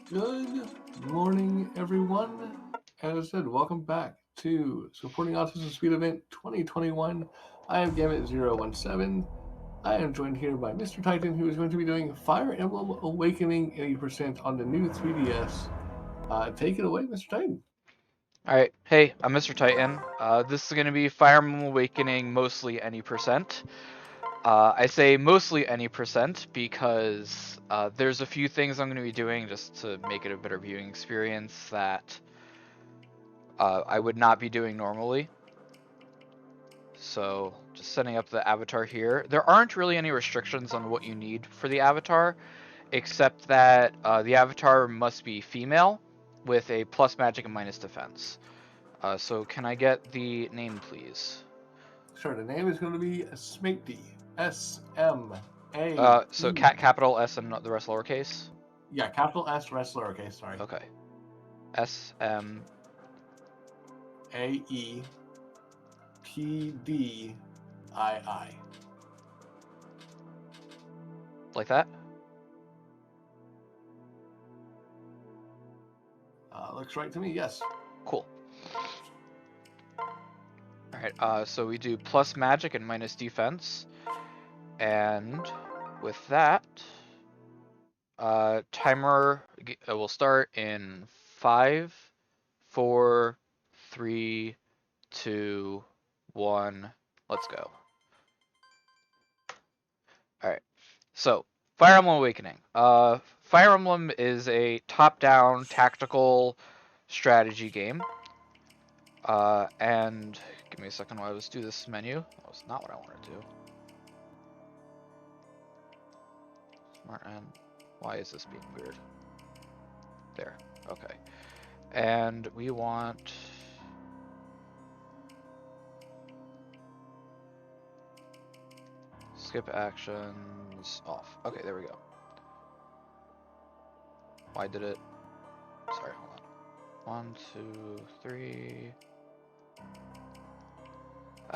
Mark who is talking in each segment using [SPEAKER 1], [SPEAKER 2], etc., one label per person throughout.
[SPEAKER 1] Good morning, everyone. As I said, welcome back to Supporting Autism Speed Event 2021. I am Gambit017. I am joined here by Mr. Titan, who is going to be doing Fire Emblem Awakening 80% on the new 3DS. Take it away, Mr. Titan.
[SPEAKER 2] Alright, hey, I'm Mr. Titan. This is going to be Fire Emblem Awakening mostly any percent. I say mostly any percent because there's a few things I'm going to be doing just to make it a better viewing experience that I would not be doing normally. So, just setting up the avatar here. There aren't really any restrictions on what you need for the avatar, except that the avatar must be female with a plus magic and minus defense. So can I get the name, please?
[SPEAKER 1] Sure, the name is going to be Smaty. S-M-A-E.
[SPEAKER 2] So capital S and the rest lowercase?
[SPEAKER 1] Yeah, capital S, rest lowercase, sorry.
[SPEAKER 2] Okay. S-M...
[SPEAKER 1] A-E-P-D-I-I.
[SPEAKER 2] Like that?
[SPEAKER 1] Looks right to me, yes.
[SPEAKER 2] Cool. Alright, so we do plus magic and minus defense. And with that, timer will start in 5, 4, 3, 2, 1. Let's go. Alright, so Fire Emblem Awakening. Fire Emblem is a top-down tactical strategy game. And give me a second while I just do this menu. That was not what I wanted to do. Smart N. Why is this being weird? There. Okay. And we want... skip actions off. Okay, there we go. Why did it... Sorry, hold on. 1, 2, 3...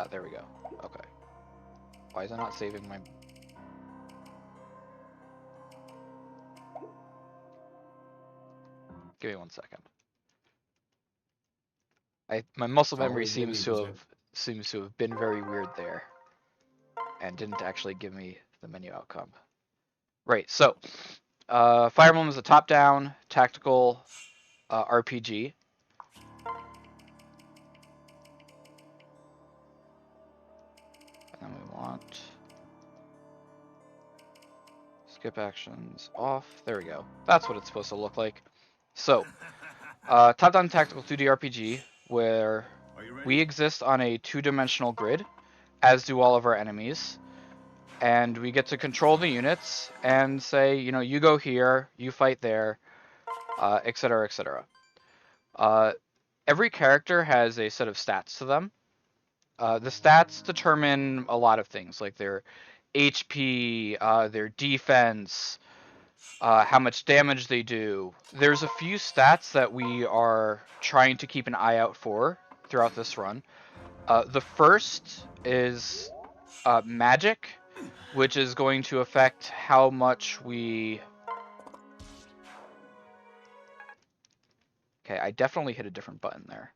[SPEAKER 2] there we go. Okay. Why is it not saving my... Give me 1 second. My muscle memory seems to have been very weird there, and didn't actually give me the menu outcome. Right. So, Fire Emblem is a top-down tactical RPG. And then we want skip actions off. There we go. That's what it's supposed to look like. So, top-down tactical 2D RPG where we exist on a 2-dimensional grid, as do all of our enemies, and we get to control the units and say, you know, you go here, you fight there, etc., etc. Every character has a set of stats to them. The stats determine a lot of things, like their HP, their defense, how much damage they do. There's a few stats that we are trying to keep an eye out for throughout this run. The first is magic, which is going to affect how much we... Okay, I definitely hit a different button there.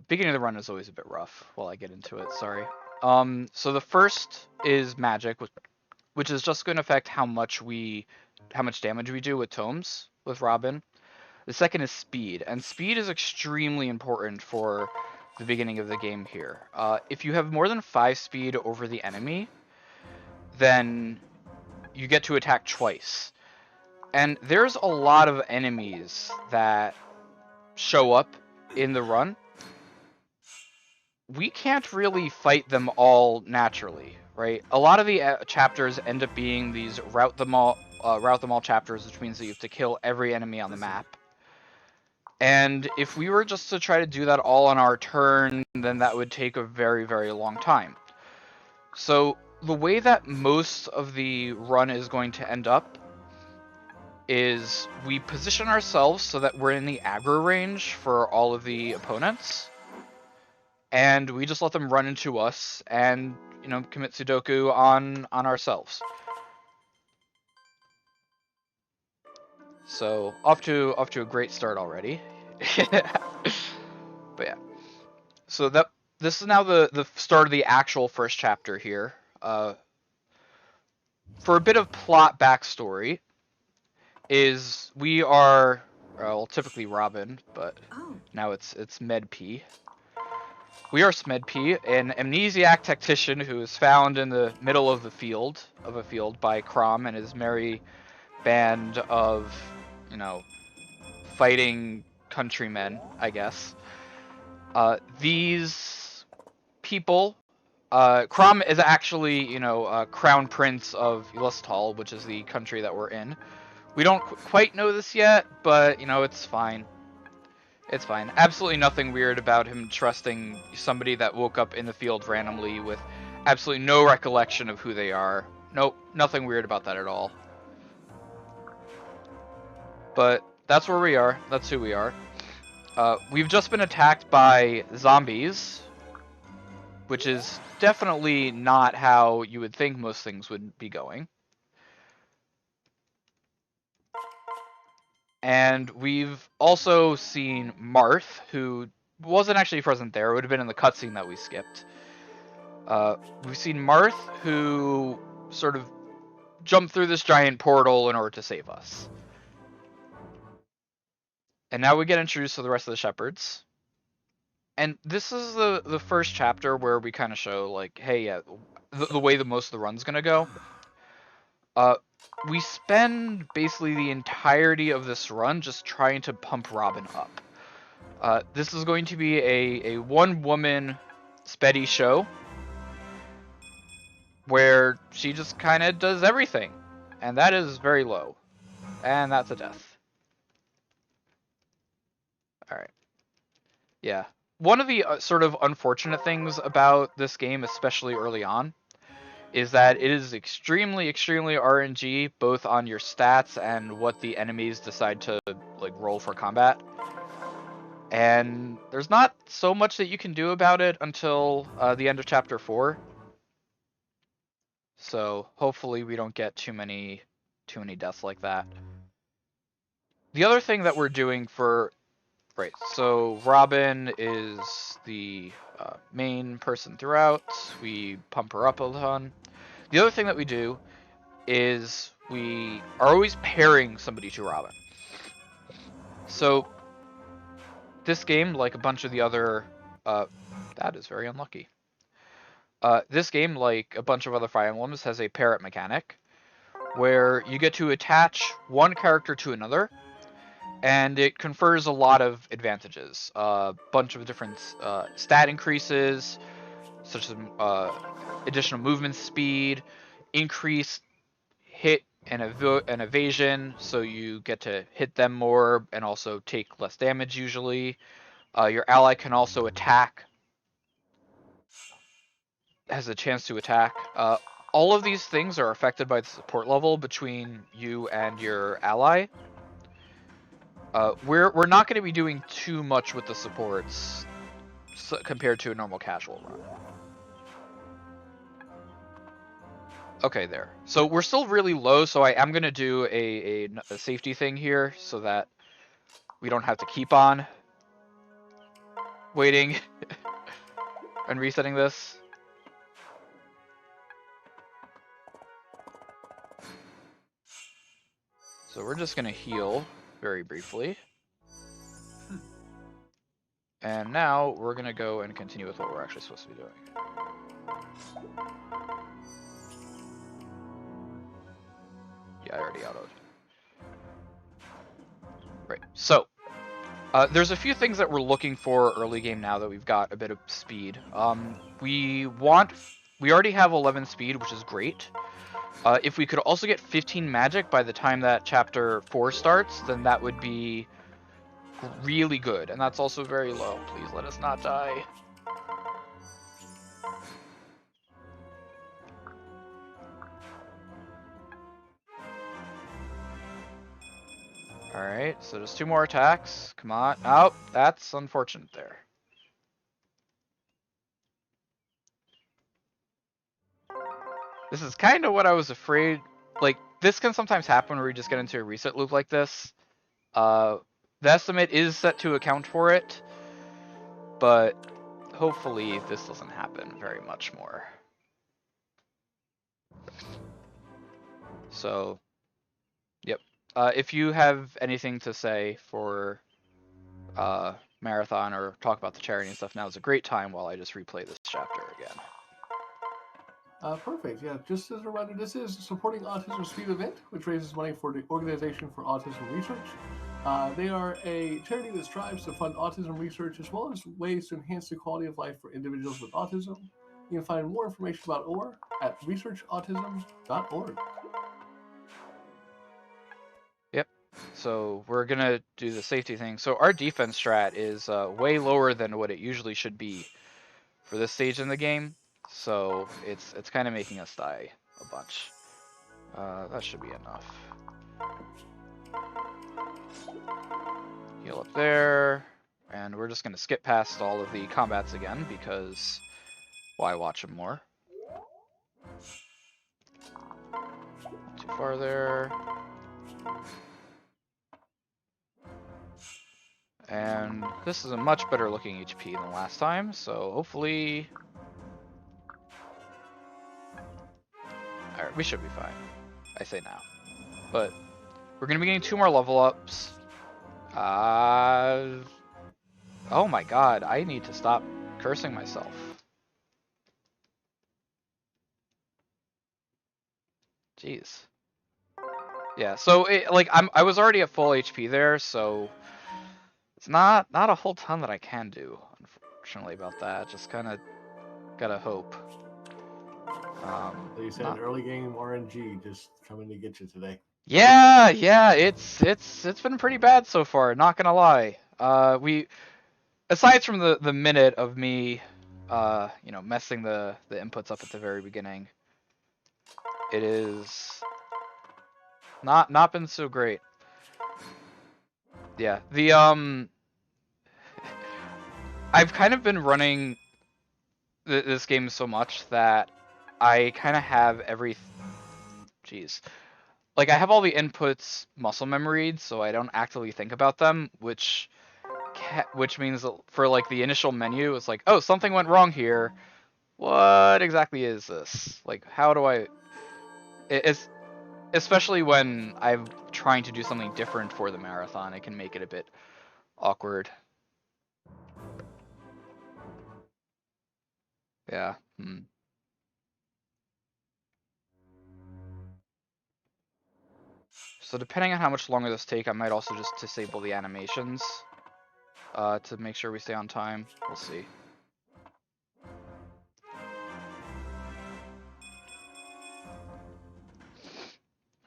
[SPEAKER 2] Beginning of the run is always a bit rough while I get into it, sorry. So the first is magic, which is just going to affect how much damage we do with tomes with Robin. The second is speed, and speed is extremely important for the beginning of the game here. If you have more than 5 speed over the enemy, then you get to attack twice. And there's a lot of enemies that show up in the run. We can't really fight them all naturally, right? A lot of the chapters end up being these route them all chapters, which means that you have to kill every enemy on the map. And if we were just to try to do that all on our turn, then that would take a very, very long time. So the way that most of the run is going to end up is we position ourselves so that we're in the aggro range for all of the opponents, and we just let them run into us and, you know, commit Sudoku on ourselves. So off to a great start already. But yeah. So this is now the start of the actual first chapter here. For a bit of plot backstory, is we are well, typically Robin, but now it's Med P. We are Smed P, an amnesiac tactician who is found in the middle of a field by Crom and his merry band of, fighting countrymen, I guess. These people, Crom is actually, crown prince of Elistal, which is the country that we're in. We don't quite know this yet, but, it's fine. It's fine. Absolutely nothing weird about him trusting somebody that woke up in the field randomly with absolutely no recollection of who they are. Nope, nothing weird about that at all. But that's where we are. That's who we are. We've just been attacked by zombies, which is definitely not how you would think most things would be going. And we've also seen Marth, who wasn't actually present there. It would have been in the cutscene that we skipped. We've seen Marth, who sort of jumped through this giant portal in order to save us. And now we get introduced to the rest of the shepherds. And this is the first chapter where we kind of show, like, hey, yeah, the way that most of the run's going to go. We spend basically the entirety of this run just trying to pump Robin up. This is going to be a one-woman Speddy show where she just kind of does everything. And that is very low. And that's a death. Alright. Yeah. One of the sort of unfortunate things about this game, especially early on, is that it is extremely, extremely RNG, both on your stats and what the enemies decide to roll for combat. And there's not so much that you can do about it until the end of Chapter 4. So hopefully we don't get too many deaths like that. The other thing that we're doing for... Right, so Robin is the main person throughout. We pump her up a ton. The other thing that we do is we are always pairing somebody to Robin. So this game, like a bunch of the other... that is very unlucky. This game, like a bunch of other Fire Emblems, has a parrot mechanic, where you get to attach one character to another, and it confers a lot of advantages. A bunch of different stat increases, such as additional movement speed, increased hit and evasion, so you get to hit them more and also take less damage usually. Your ally can also attack, has a chance to attack. All of these things are affected by the support level between you and your ally. We're not going to be doing too much with the supports compared to a normal casual run. Okay, there. So we're still really low, so I am going to do a safety thing here so that we don't have to keep on waiting and resetting this. So we're just going to heal very briefly. And now we're going to go and continue with what we're actually supposed to be doing. Yeah, I already autoed. Right, so there's a few things that we're looking for early game now that we've got a bit of speed. We already have 11 speed, which is great. If we could also get 15 magic by the time that chapter 4 starts, then that would be really good. And that's also very low. Please let us not die. Alright, so there's 2 more attacks. Come on. Oh, that's unfortunate there. This is kind of what I was afraid... Like, this can sometimes happen where we just get into a reset loop like this. The estimate is set to account for it, but hopefully this doesn't happen very much more. So, yep. If you have anything to say for Marathon or talk about the charity and stuff, now is a great time while I just replay this chapter again.
[SPEAKER 1] Perfect. Yeah, just as a reminder, this is supporting Autism Speed Event, which raises money for the Organization for Autism Research. They are a charity that strives to fund autism research as well as ways to enhance the quality of life for individuals with autism. You can find more information about OR at researchautism.org.
[SPEAKER 2] Yep. So we're gonna do the safety thing. So our defense strat is way lower than what it usually should be for this stage in the game. So it's kind of making us die a bunch. That should be enough. Heal up there, and we're just gonna skip past all of the combats again because why watch them more? Not too far there. And this is a much better looking HP than last time, so hopefully... Alright, we should be fine. I say now. But we're going to be getting 2 more level ups. Oh my god, I need to stop cursing myself. Jeez. Yeah, so I was already at full HP there, so it's not a whole ton that I can do, unfortunately, about that. Just kind of gotta hope.
[SPEAKER 1] So you said early game RNG just coming to get you today.
[SPEAKER 2] Yeah, it's been pretty bad so far, not gonna lie. Aside from the minute of me messing the inputs up at the very beginning, it is not been so great. Yeah, I've kind of been running this game so much that I kind of have jeez. Like, I have all the inputs muscle memoried, so I don't actively think about them, which means that for, like, the initial menu, it's like, oh, something went wrong here. What exactly is this? Like, how do I... It's... Especially when I'm trying to do something different for the marathon, it can make it a bit awkward. Yeah. So depending on how much longer this takes, I might also just disable the animations to make sure we stay on time. We'll see.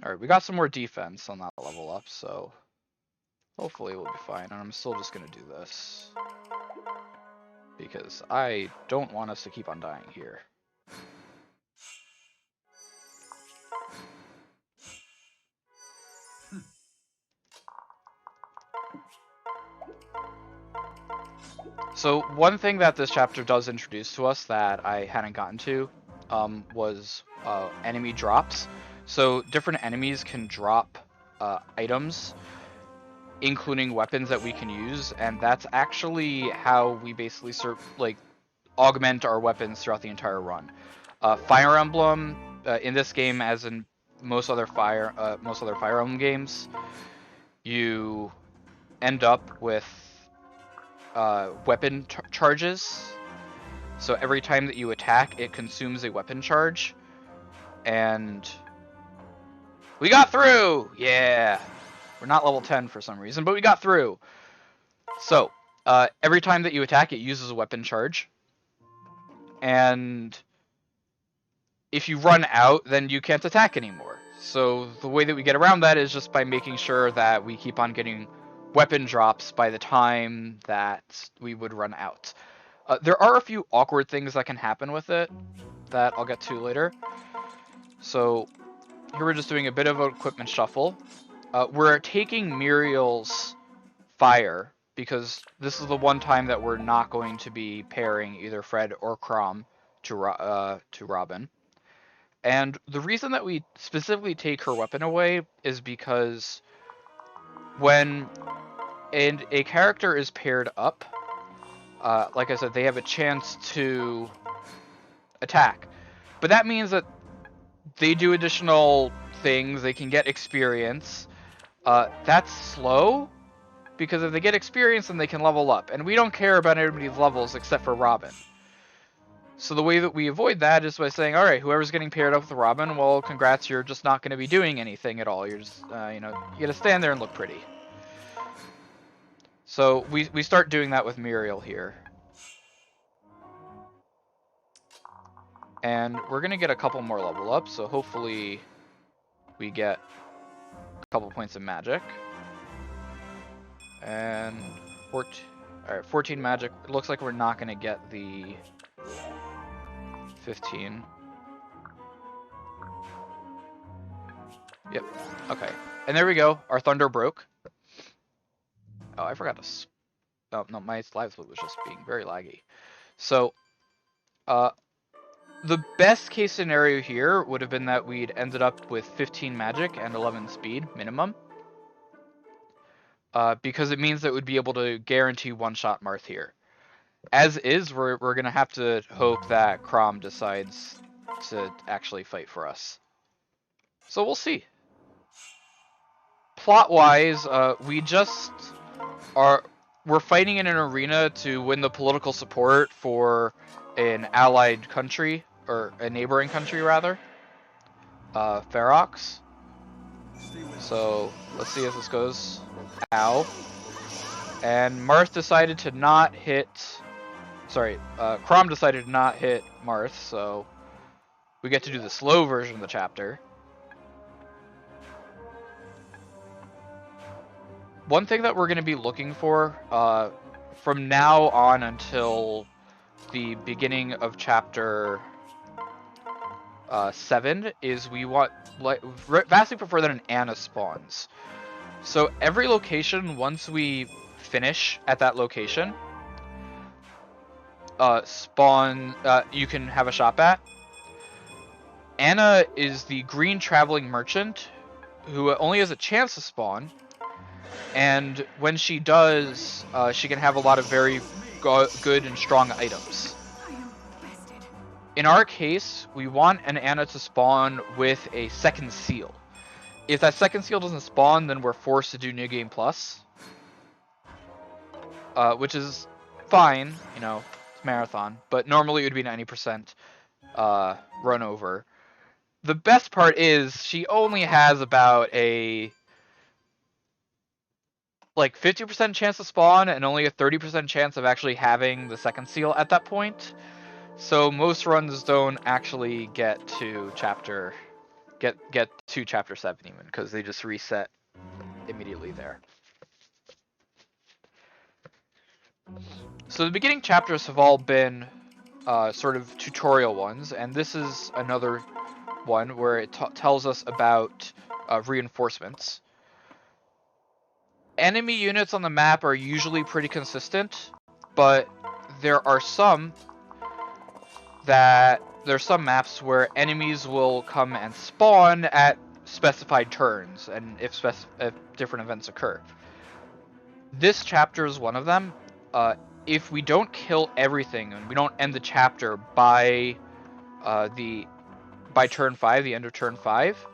[SPEAKER 2] Alright, we got some more defense on that level up, so hopefully we'll be fine. And I'm still just going to do this because I don't want us to keep on dying here. So one thing that this chapter does introduce to us that I hadn't gotten to was enemy drops. So different enemies can drop items, including weapons that we can use, and that's actually how we basically augment our weapons throughout the entire run. Fire Emblem in this game, as in most other Fire Emblem games, you end up with weapon charges. So every time that you attack, it consumes a weapon charge. And we got through! Yeah! We're not level 10 for some reason, but we got through. So, every time that you attack, it uses a weapon charge. And if you run out, then you can't attack anymore. So the way that we get around that is just by making sure that we keep on getting weapon drops by the time that we would run out. There are a few awkward things that can happen with it that I'll get to later. So here we're just doing a bit of an equipment shuffle. We're taking Muriel's fire because this is the one time that we're not going to be pairing either Fred or Crom to Robin. And the reason that we specifically take her weapon away is because when a character is paired up, like I said, they have a chance to attack. But that means that they do additional things, they can get experience. That's slow, because if they get experience, then they can level up. And we don't care about anybody's levels except for Robin. So the way that we avoid that is by saying, alright, whoever's getting paired up with Robin, well, congrats, you're just not going to be doing anything at all. You're just, you gotta stand there and look pretty. So we start doing that with Muriel here. And we're going to get a couple more level ups, so hopefully we get a couple points of magic. And 14 magic. It looks like we're not going to get the 15. Yep. Okay. And there we go. Our thunder broke. Oh, I forgot to... Oh, no, my live split was just being very laggy. So, the best case scenario here would have been that we'd ended up with 15 magic and 11 speed minimum. Because it means that we'd be able to guarantee one-shot Marth here. As is, we're going to have to hope that Crom decides to actually fight for us. So we'll see. Plot-wise, we're fighting in an arena to win the political support for an allied country, or a neighboring country rather, Ferox. So let's see if this goes. Ow. And Marth decided to not hit. Sorry, Crom decided to not hit Marth, so we get to do the slow version of the chapter. One thing that we're going to be looking for from now on until the beginning of chapter 7 is we want, vastly prefer that an Anna spawns. So every location, once we finish at that location, you can have a shop at. Anna is the green traveling merchant who only has a chance to spawn, and when she does, she can have a lot of very good and strong items. In our case, we want an Anna to spawn with a second seal. If that second seal doesn't spawn, then we're forced to do New Game Plus. Which is fine, it's marathon, but normally it would be 90% run over. The best part is she only has about a 50% chance to spawn and only a 30% chance of actually having the second seal at that point. So most runs don't actually get to chapter 7 even, because they just reset immediately there. So the beginning chapters have all been sort of tutorial ones, and this is another one where it tells us about reinforcements. Enemy units on the map are usually pretty consistent, but there are some maps where enemies will come and spawn at specified turns, and if different events occur. This chapter is one of them. If we don't kill everything and we don't end the chapter by turn 5, the end of turn 5,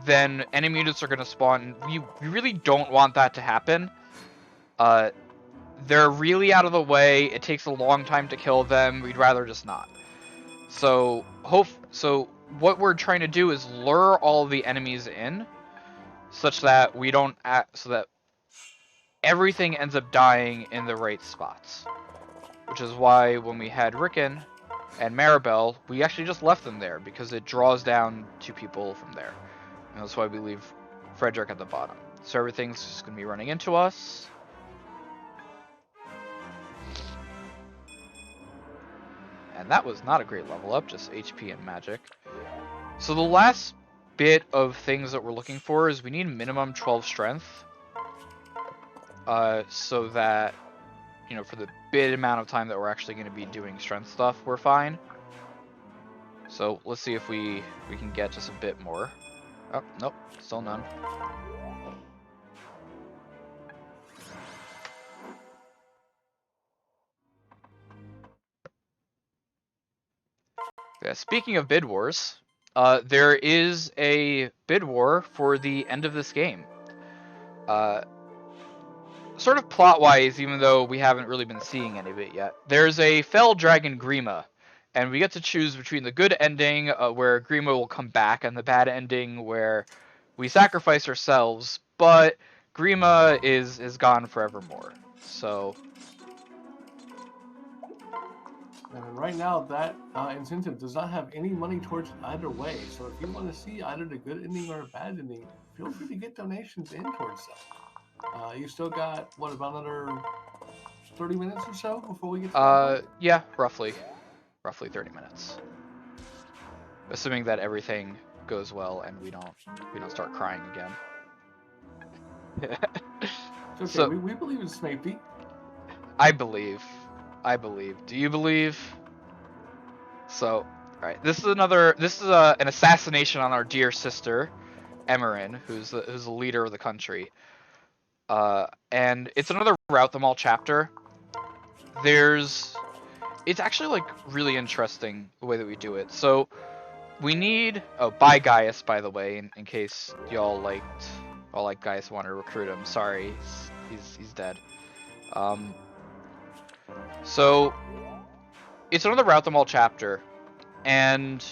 [SPEAKER 2] then enemy units are going to spawn. We really don't want that to happen. They're really out of the way. It takes a long time to kill them. We'd rather just not. So what we're trying to do is lure all the enemies in, such that so that everything ends up dying in the right spots. Which is why when we had Rickon and Maribel, we actually just left them there, because it draws down 2 people from there. And that's why we leave Frederick at the bottom. So everything's just going to be running into us. And that was not a great level up, just HP and magic. So the last bit of things that we're looking for is we need minimum 12 strength. So that, for the bit amount of time that we're actually going to be doing strength stuff, we're fine. So let's see if we can get just a bit more. Oh, nope, still none. Yeah, speaking of bid wars, there is a bid war for the end of this game. Sort of plot-wise, even though we haven't really been seeing any of it yet. There's a fell dragon Grima, and we get to choose between the good ending, where Grima will come back, and the bad ending where we sacrifice ourselves, but Grima is gone forevermore. So
[SPEAKER 1] And right now, that incentive does not have any money towards either way. So if you want to see either the good ending or a bad ending, feel free to get donations in towards that. You still got, what, about another 30 minutes or so before we get to that point?
[SPEAKER 2] yeah, roughly 30 minutes, assuming that everything goes well and we don't start crying again.
[SPEAKER 1] It's okay,
[SPEAKER 2] So
[SPEAKER 1] we believe in Snapey.
[SPEAKER 2] I believe. Do you believe? So, all right. This is an assassination on our dear sister, Emerin, who's the leader of the country. And it's another route them all chapter. It's actually like really interesting the way that we do it. So we need by Gaius, by the way, in case y'all like Gaius want to recruit him. Sorry, he's dead. So it's another route them all chapter, and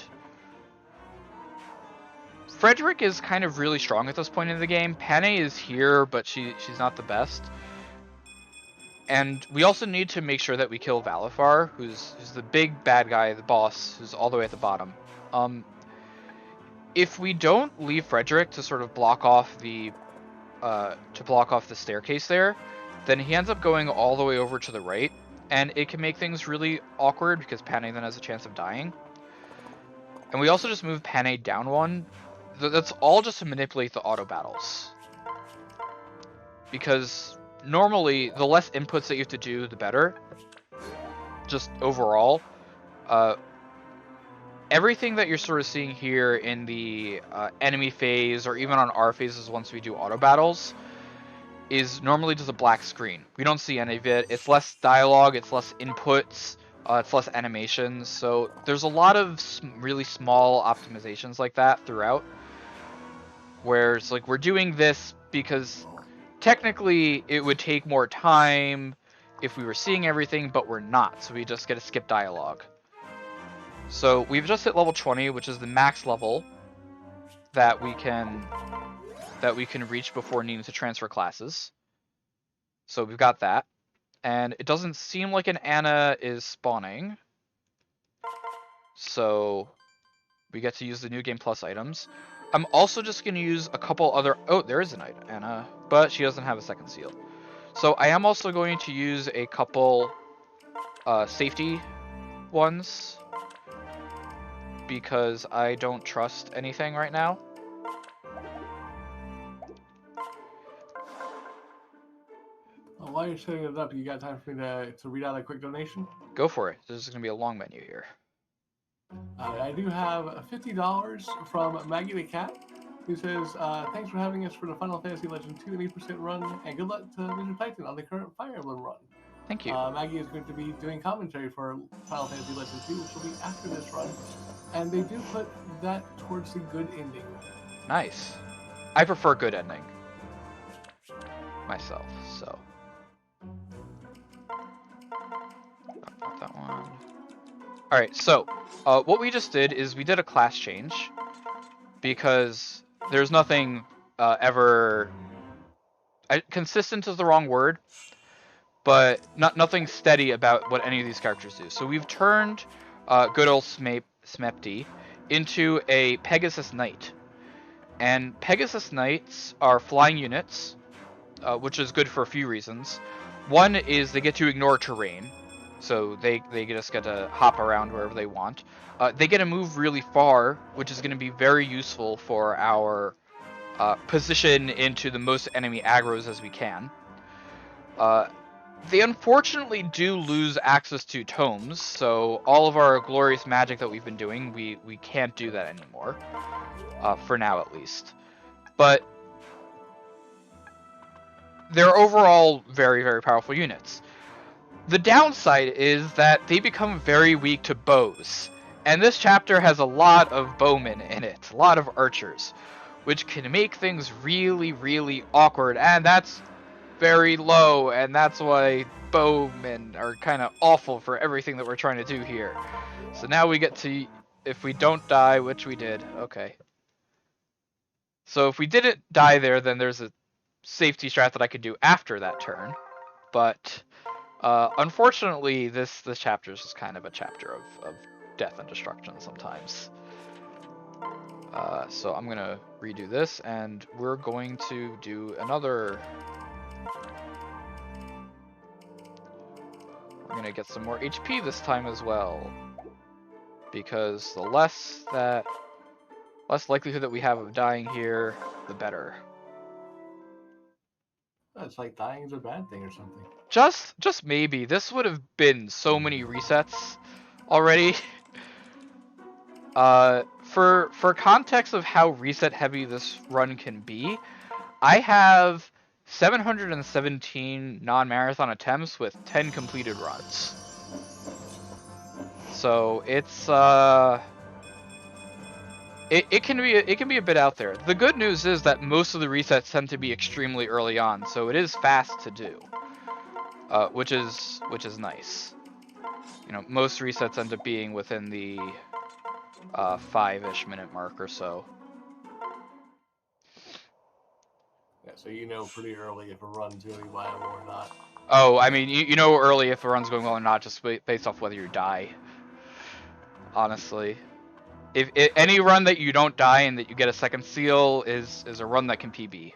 [SPEAKER 2] Frederick is kind of really strong at this point in the game. Panay is here, but she's not the best. And we also need to make sure that we kill Valifar, who's the big bad guy, the boss, who's all the way at the bottom. If we don't leave Frederick to sort of block off the staircase there, then he ends up going all the way over to the right, and it can make things really awkward because Panay then has a chance of dying. And we also just move Panay down one. That's all just to manipulate the auto battles. Because normally, the less inputs that you have to do, the better. Just overall. Everything that you're sort of seeing here in the enemy phase, or even on our phases once we do auto battles, is normally just a black screen. We don't see any of it. It's less dialogue, it's less inputs, it's less animations. So there's a lot of really small optimizations like that throughout. Where it's like we're doing this because technically it would take more time if we were seeing everything, but we're not. So we just get to skip dialogue. So we've just hit level 20, which is the max level that we can reach before needing to transfer classes. So we've got that. And it doesn't seem like an Anna is spawning. So we get to use the New Game Plus items. I'm also just going to use a couple other... Oh, there is an item, Anna, but she doesn't have a second seal. So I am also going to use a couple safety ones because I don't trust anything right now.
[SPEAKER 1] While you're setting it up, you got time for me to read out a quick donation?
[SPEAKER 2] Go for it. This is going to be a long menu here.
[SPEAKER 1] I do have $50 from Maggie the Cat, who says, thanks for having us for the Final Fantasy Legend 2 and 8% run, and good luck to mrtyton on the current Fire Emblem run.
[SPEAKER 2] Thank you.
[SPEAKER 1] Maggie is going to be doing commentary for Final Fantasy Legend 2, which will be after this run, and they do put that towards the good ending.
[SPEAKER 2] Nice. I prefer good ending myself, so. Not that one. Alright, so what we just did is we did a class change because there's nothing ever... consistent is the wrong word, but nothing steady about what any of these characters do. So we've turned good old Smepty into a Pegasus Knight. And Pegasus Knights are flying units, which is good for a few reasons. One is they get to ignore terrain, so they just get to hop around wherever they want. They get to move really far, which is going to be very useful for our position into the most enemy aggros as we can. They unfortunately do lose access to tomes, so all of our glorious magic that we've been doing, we can't do that anymore. For now, at least. But they're overall very, very powerful units. The downside is that they become very weak to bows. And this chapter has a lot of bowmen in it, a lot of archers, which can make things really, really awkward, and that's very low, and that's why bowmen are kind of awful for everything that we're trying to do here. So now we get to, if we don't die, which we did, okay. So if we didn't die there, then there's a safety strat that I could do after that turn, but unfortunately, this chapter is just kind of a chapter of death and destruction sometimes. So I'm gonna redo this, and we're going to do another. We're gonna get some more HP this time as well, because the less likelihood that we have of dying here, the better.
[SPEAKER 1] It's like dying is a bad thing or something.
[SPEAKER 2] Just maybe. This would have been so many resets already. For context of how reset heavy this run can be, I have 717 non-marathon attempts with 10 completed runs. So it's it can be a bit out there. The good news is that most of the resets tend to be extremely early on, so it is fast to do, which is nice. You know, most resets end up being within the 5-ish minute mark or so.
[SPEAKER 1] Yeah, so you know pretty early if a run's going to be viable or not.
[SPEAKER 2] Oh, I mean, you know early if a run's going well or not, just based off whether you die. Honestly, if any run that you don't die and that you get a second seal is a run that can PB.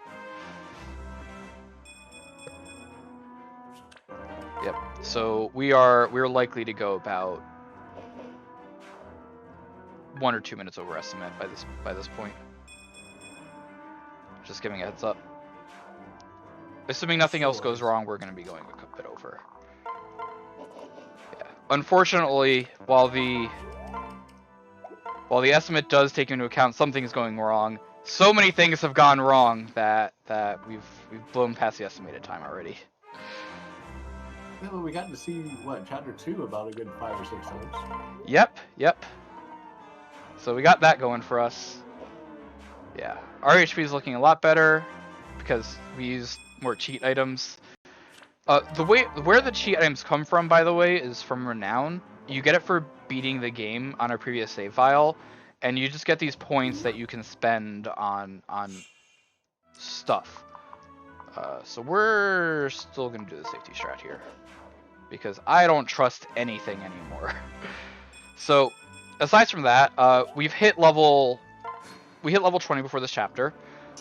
[SPEAKER 2] Yep. So we're likely to go about 1 or 2 minutes over estimate by this point. Just giving a heads up. Assuming nothing else goes wrong, we're going to be going a bit over. Yeah. Unfortunately, while the estimate does take into account something is going wrong, so many things have gone wrong that we've blown past the estimated time already.
[SPEAKER 1] Yeah, well, we got to see what chapter 2 about a good 5 or 6 times.
[SPEAKER 2] Yep. So we got that going for us. Yeah, our HP is looking a lot better because we used more cheat items. Where the cheat items come from, by the way, is from Renown. You get it for beating the game on a previous save file, and you just get these points that you can spend on stuff. So we're still gonna do the safety strat here because I don't trust anything anymore. So aside from that, we hit level 20 before this chapter.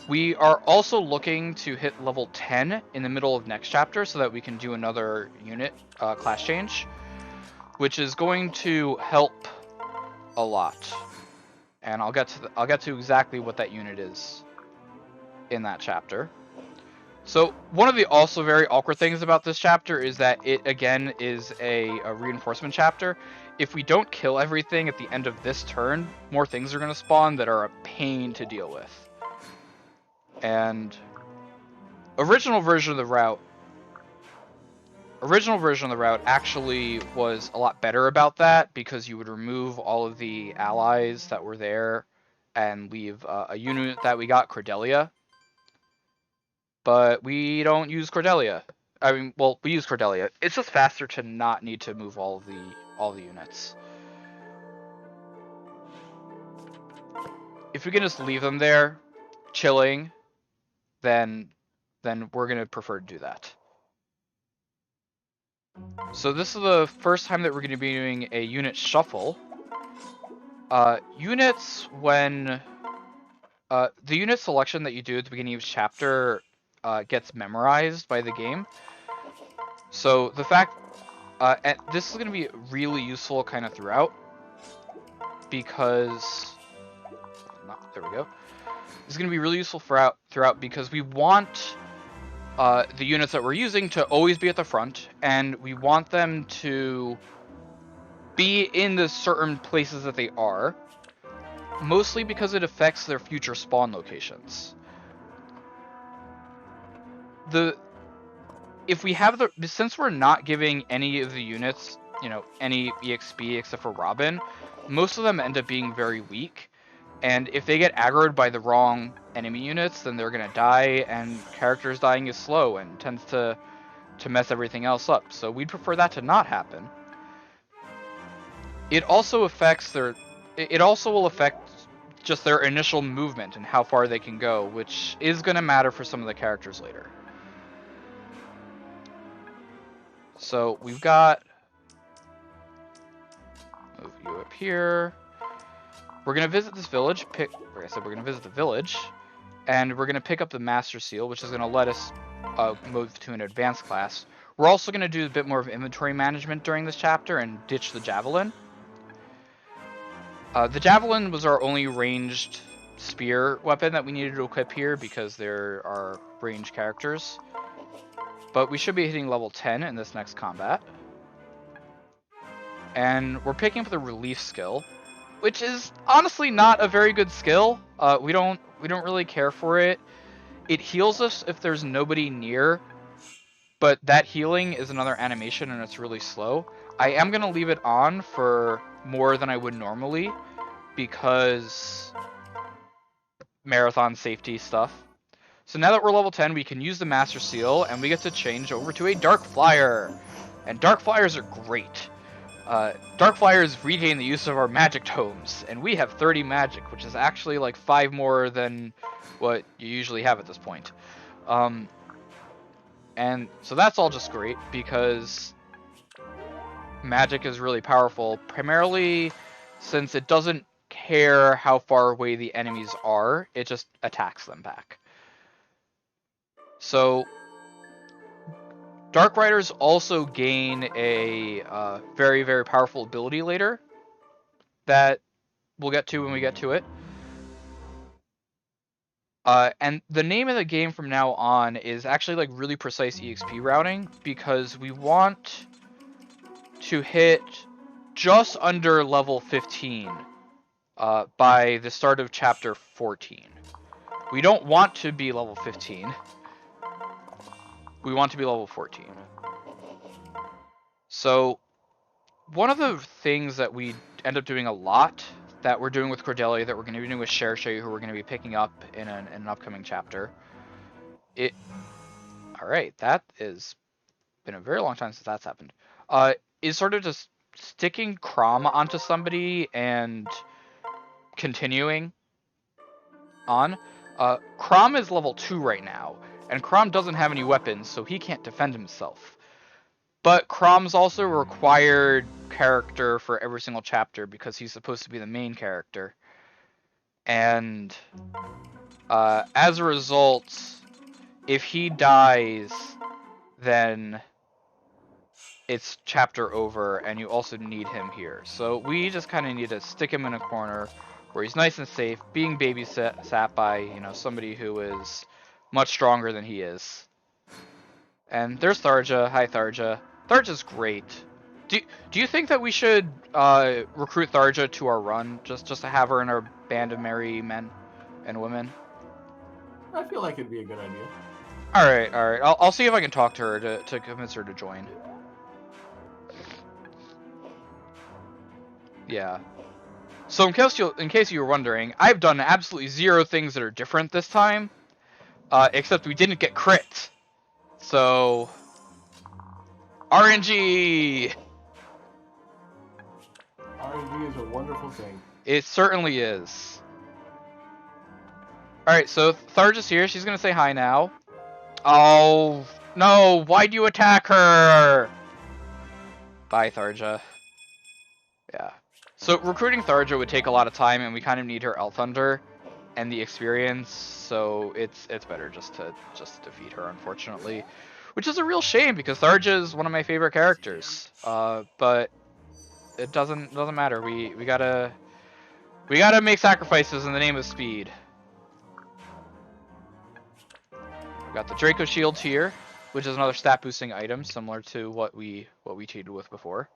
[SPEAKER 2] We are also looking to hit level 10 in the middle of next chapter so that we can do another unit class change, which is going to help a lot. And I'll get to exactly what that unit is in that chapter. So one of the also very awkward things about this chapter is that it again is a reinforcement chapter. If we don't kill everything at the end of this turn, more things are going to spawn that are a pain to deal with. And original version of the route actually was a lot better about that because you would remove all of the allies that were there and leave a unit that we got, Cordelia. But we don't use Cordelia. I mean, well, we use Cordelia. It's just faster to not need to move all the units. If we can just leave them there, chilling, then we're gonna prefer to do that. So this is the first time that we're gonna be doing a unit shuffle. Units when the unit selection that you do at the beginning of each chapter gets memorized by the game. So the fact, and this is going to be really useful kind of throughout, because, there we go. This is going to be really useful throughout because we want the units that we're using to always be at the front, and we want them to be in the certain places that they are, mostly because it affects their future spawn locations. Since we're not giving any of the units, any EXP except for Robin, most of them end up being very weak. And if they get aggroed by the wrong enemy units, then they're gonna die, and characters dying is slow and tends to mess everything else up. So we'd prefer that to not happen. It also will affect just their initial movement and how far they can go, which is gonna matter for some of the characters later. So we've got, move you up here. We're gonna visit this village. Like I said, we're gonna visit the village, and we're gonna pick up the Master Seal, which is gonna let us move to an advanced class. We're also gonna do a bit more of inventory management during this chapter and ditch the Javelin. The Javelin was our only ranged spear weapon that we needed to equip here because there are ranged characters. But we should be hitting level 10 in this next combat. And we're picking up the relief skill, which is honestly not a very good skill. We don't really care for it. It heals us if there's nobody near, but that healing is another animation and it's really slow. I am going to leave it on for more than I would normally because marathon safety stuff. So now that we're level 10, we can use the Master Seal, and we get to change over to a Dark Flyer. And Dark Flyers are great. Dark Flyers regain the use of our magic tomes, and we have 30 magic, which is actually like 5 more than what you usually have at this point. And so that's all just great, because magic is really powerful, primarily since it doesn't care how far away the enemies are, it just attacks them back. So Dark Riders also gain a very, very powerful ability later that we'll get to when we get to it. And the name of the game from now on is actually like really precise EXP routing, because we want to hit just under level 15 by the start of chapter 14. We don't want to be level 15. We want to be level 14. So one of the things that we end up doing a lot, that we're doing with Cordelia, that we're going to be doing with Shershay, who we're going to be picking up in an upcoming chapter. Alright, that has been a very long time since that's happened. Is sort of just sticking Crom onto somebody and continuing on. Crom is level 2 right now, and Crom doesn't have any weapons, so he can't defend himself. But Crom's also a required character for every single chapter because he's supposed to be the main character. And as a result, if he dies, then it's chapter over, and you also need him here. So we just kind of need to stick him in a corner where he's nice and safe, being babysat by, somebody who is much stronger than he is. And there's Tharja. Hi, Tharja. Tharja's great. Do you think that we should recruit Tharja to our run, just to have her in our band of merry men and women?
[SPEAKER 1] I feel like it'd be a good idea.
[SPEAKER 2] All right. I'll see if I can talk to her to convince her to join. Yeah. So in case you were wondering, I've done absolutely 0 things that are different this time, except we didn't get crits. So RNG.
[SPEAKER 1] RNG is a wonderful thing.
[SPEAKER 2] It certainly is. Alright, so Tharja's here. She's gonna say hi now. Oh, no. Why'd you attack her? Bye, Tharja. Yeah. So recruiting Tharja would take a lot of time, and we kind of need her Elthunder and the experience, so it's better just to defeat her, unfortunately. Which is a real shame, because Tharja is one of my favorite characters. But it doesn't matter. We gotta make sacrifices in the name of speed. There we Got the Draco Shield here, which is another stat boosting item similar to what we cheated with before.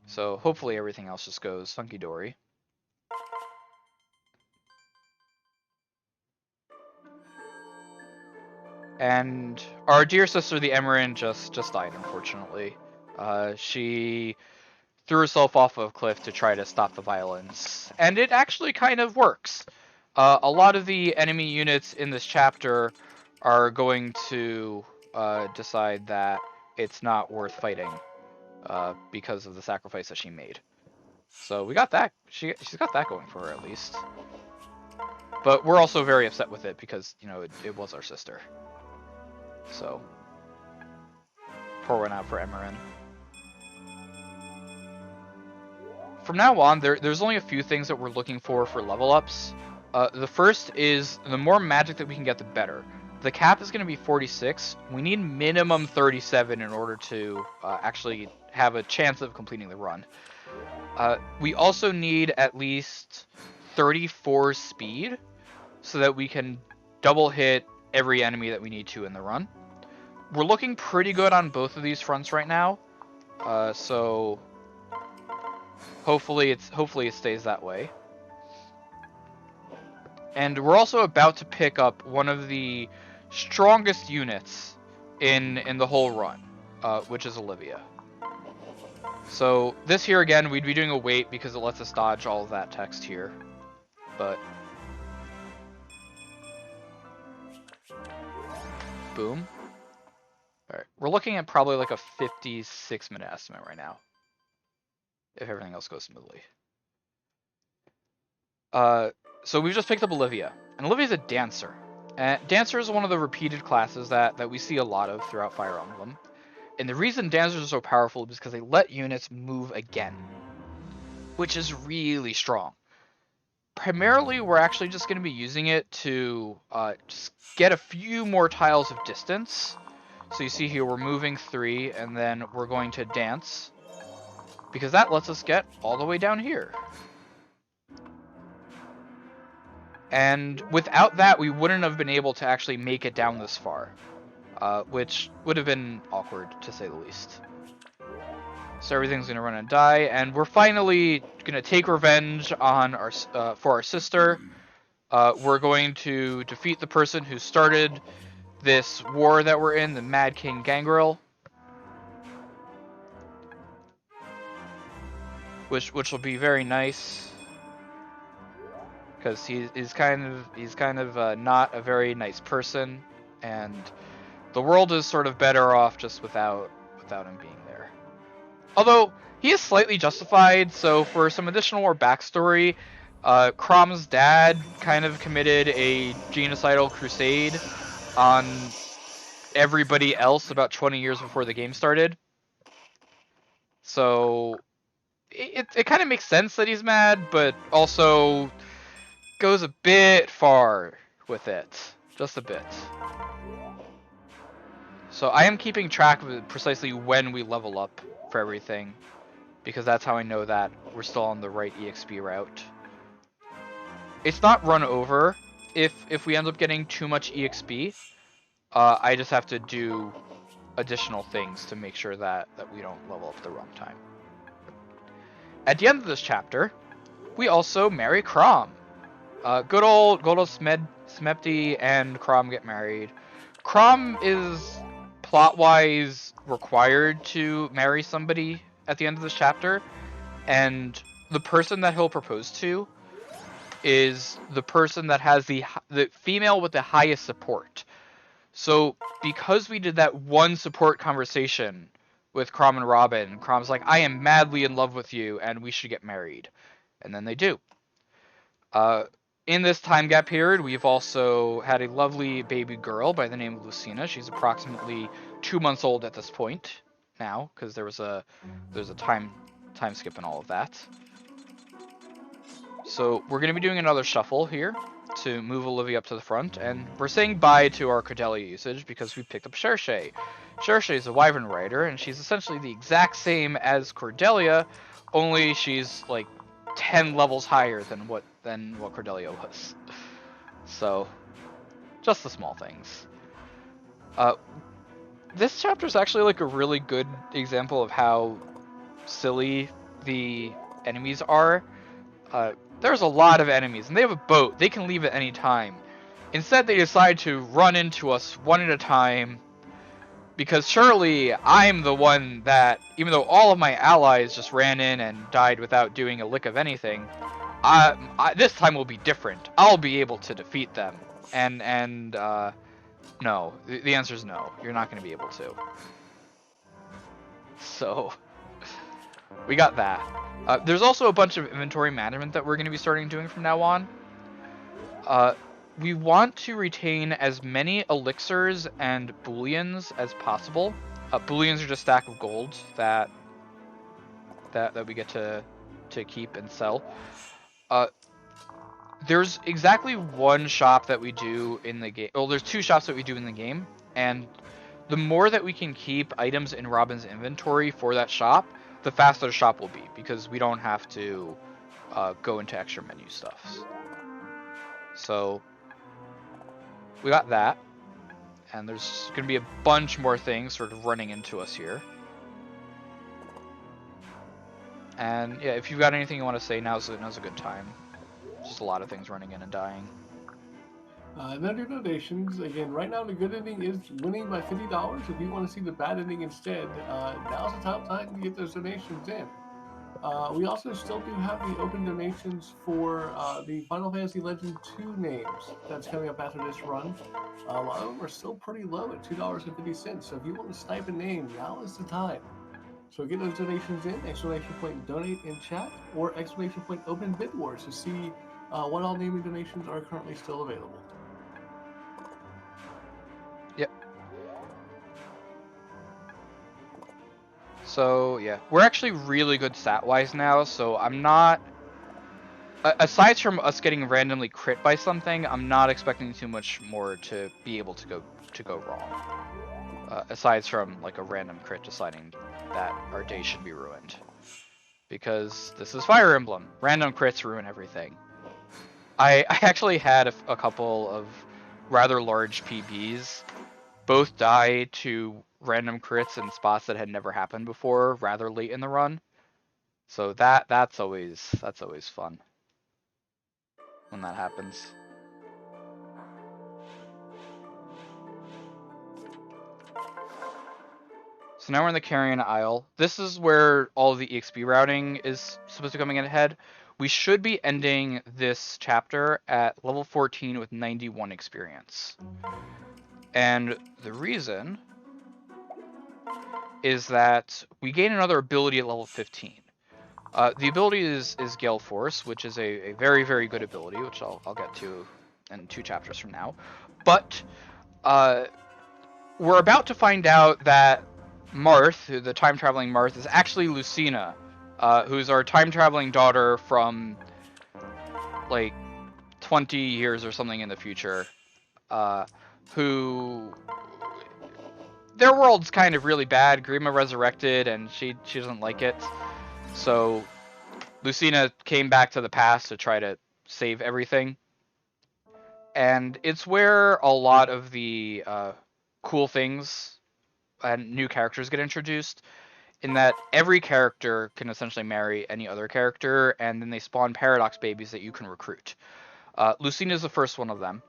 [SPEAKER 2] So hopefully everything else just goes funky dory. And our dear sister, the Emerin, just died, unfortunately. She threw herself off of a cliff to try to stop the violence, and it actually kind of works. A lot of the enemy units in this chapter are going to decide that it's not worth fighting because of the sacrifice that she made. So we got that. She's got that going for her at least. But we're also very upset with it because, you know, it was our sister. So, pour one out for Emerin. From now on, there's only a few things that we're looking for level ups. The first is the more magic that we can get, the better. The cap is going to be 46. We need minimum 37 in order to actually have a chance of completing the run. We also need at least 34 speed so that we can double hit every enemy that we need to in the run. We're looking pretty good on both of these fronts right now, so hopefully it stays that way. And we're also about to pick up one of the strongest units in the whole run, which is Olivia. So this here again, we'd be doing a wait because it lets us dodge all of that text here, but boom. All right, we're looking at probably like a 56-minute estimate right now, if everything else goes smoothly. So we've just picked up Olivia, and Olivia's a dancer. And dancer is one of the repeated classes that we see a lot of throughout Fire Emblem. And the reason dancers are so powerful is because they let units move again, which is really strong. Primarily, we're actually just going to be using it to just get a few more tiles of distance. So you see here, we're moving 3, and then we're going to dance, because that lets us get all the way down here. And without that, we wouldn't have been able to actually make it down this far, which would have been awkward, to say the least. So everything's going to run and die, and we're finally going to take revenge on for our sister. We're going to defeat the person who started this war that we're in, the Mad King Gangrel, which will be very nice, because he's kind of not a very nice person, and the world is sort of better off just without him being there. Although he is slightly justified. So for some additional more backstory, Crom's dad kind of committed a genocidal crusade on everybody else about 20 years before the game started. So it kind of makes sense that he's mad, but also goes a bit far with it. Just a bit. So I am keeping track of precisely when we level up for everything, because that's how I know that we're still on the right EXP route. It's not run over if we end up getting too much EXP. I just have to do additional things to make sure that we don't level up the wrong time. At the end of this chapter, we also marry Crom. Good old Smepty and Crom get married. Crom is plot-wise required to marry somebody at the end of this chapter, and the person that he'll propose to is the person that has the female with the highest support. So because we did that one support conversation with Crom and Robin, Crom's like, I am madly in love with you and we should get married. And then they do. In this time gap period, we've also had a lovely baby girl by the name of Lucina. She's approximately 2 months old at this point now, because there's a time skip and all of that. So we're going to be doing another shuffle here to move Olivia up to the front, and we're saying bye to our Cordelia usage because we picked up Cherche. Cherche is a Wyvern rider, and she's essentially the exact same as Cordelia, only she's like 10 levels higher than what Cordelia was. So, just the small things. This chapter is actually like a really good example of how silly the enemies are. There's a lot of enemies, and they have a boat. They can leave at any time. Instead, they decide to run into us one at a time, because surely I'm the one that, even though all of my allies just ran in and died without doing a lick of anything, this time will be different. I'll be able to defeat them. And no, the answer is no. You're not going to be able to. So, we got that. There's also a bunch of inventory management that we're going to be starting doing from now on. We want to retain as many elixirs and booleans as possible. Booleans are just a stack of gold that we get to keep and sell. There's exactly one shop that we do in the game. Well, there's two shops that we do in the game, and the more that we can keep items in Robin's inventory for that shop, the faster the shop will be, because we don't have to go into extra menu stuff. So we got that, and there's going to be a bunch more things sort of running into us here. And yeah, if you've got anything you want to say, now's a good time. Just a lot of things running in and dying.
[SPEAKER 1] Another donations. Again, right now the good ending is winning by $50. If you want to see the bad ending instead, now's the top time to get those donations in. We also still do have the open donations for the Final Fantasy Legend 2 names that's coming up after this run. A lot of them are still pretty low at $2.50. So if you want to snipe a name, now is the time. So get those donations in, exclamation point donate in chat, or exclamation point open bid wars to see what all naming donations are currently still available.
[SPEAKER 2] Yep. So yeah, we're actually really good stat-wise now, so I'm not... Aside from us getting randomly crit by something, I'm not expecting too much more to be able to go wrong. Aside from like a random crit deciding that our day should be ruined. Because this is Fire Emblem. Random crits ruin everything. I actually had a couple of rather large PBs both die to random crits in spots that had never happened before rather late in the run. So that's always fun when that happens. So now we're in the Carrion Isle. This is where all of the EXP routing is supposed to be coming in ahead. We should be ending this chapter at level 14 with 91 experience. And the reason is that we gain another ability at level 15. The ability is Gale Force, which is a very, very good ability, which I'll get to in 2 chapters from now. But we're about to find out that Marth, the time-traveling Marth, is actually Lucina, who's our time-traveling daughter from, like, 20 years or something in the future, who... Their world's kind of really bad. Grima resurrected, and she doesn't like it. So Lucina came back to the past to try to save everything. And it's where a lot of the cool things and new characters get introduced, in that every character can essentially marry any other character, and then they spawn paradox babies that you can recruit. Lucina is the first one of them.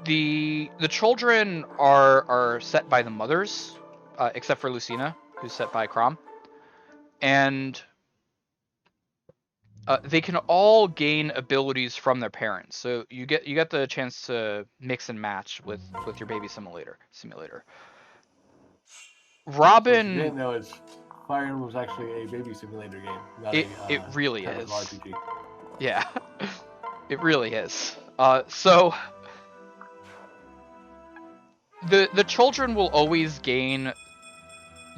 [SPEAKER 2] The children are set by the mothers, except for Lucina, who's set by Crom. And they can all gain abilities from their parents. So you get the chance to mix and match with your baby simulator. Robin,
[SPEAKER 1] So you didn't know it's Fire Emblem was actually a baby simulator game, not
[SPEAKER 2] it really
[SPEAKER 1] kind
[SPEAKER 2] is.
[SPEAKER 1] of RPG.
[SPEAKER 2] Yeah, it really is. So the children will always gain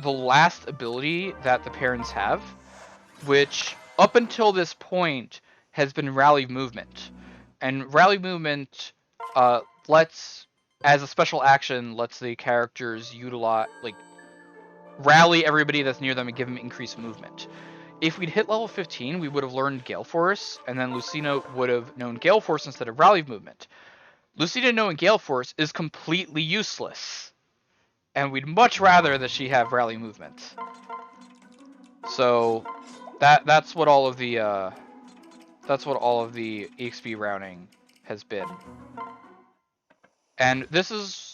[SPEAKER 2] the last ability that the parents have, which up until this point has been Rally Movement. And Rally Movement lets, as a special action, lets the characters utilize, like, rally everybody that's near them and give them increased movement. if we'd hit level 15, we would have learned Gale Force, and then Lucina would have known Gale Force instead of Rally Movement. Lucina knowing Gale Force is completely useless, and we'd much rather that she have Rally Movement. So that's what all of the EXP routing has been. And this is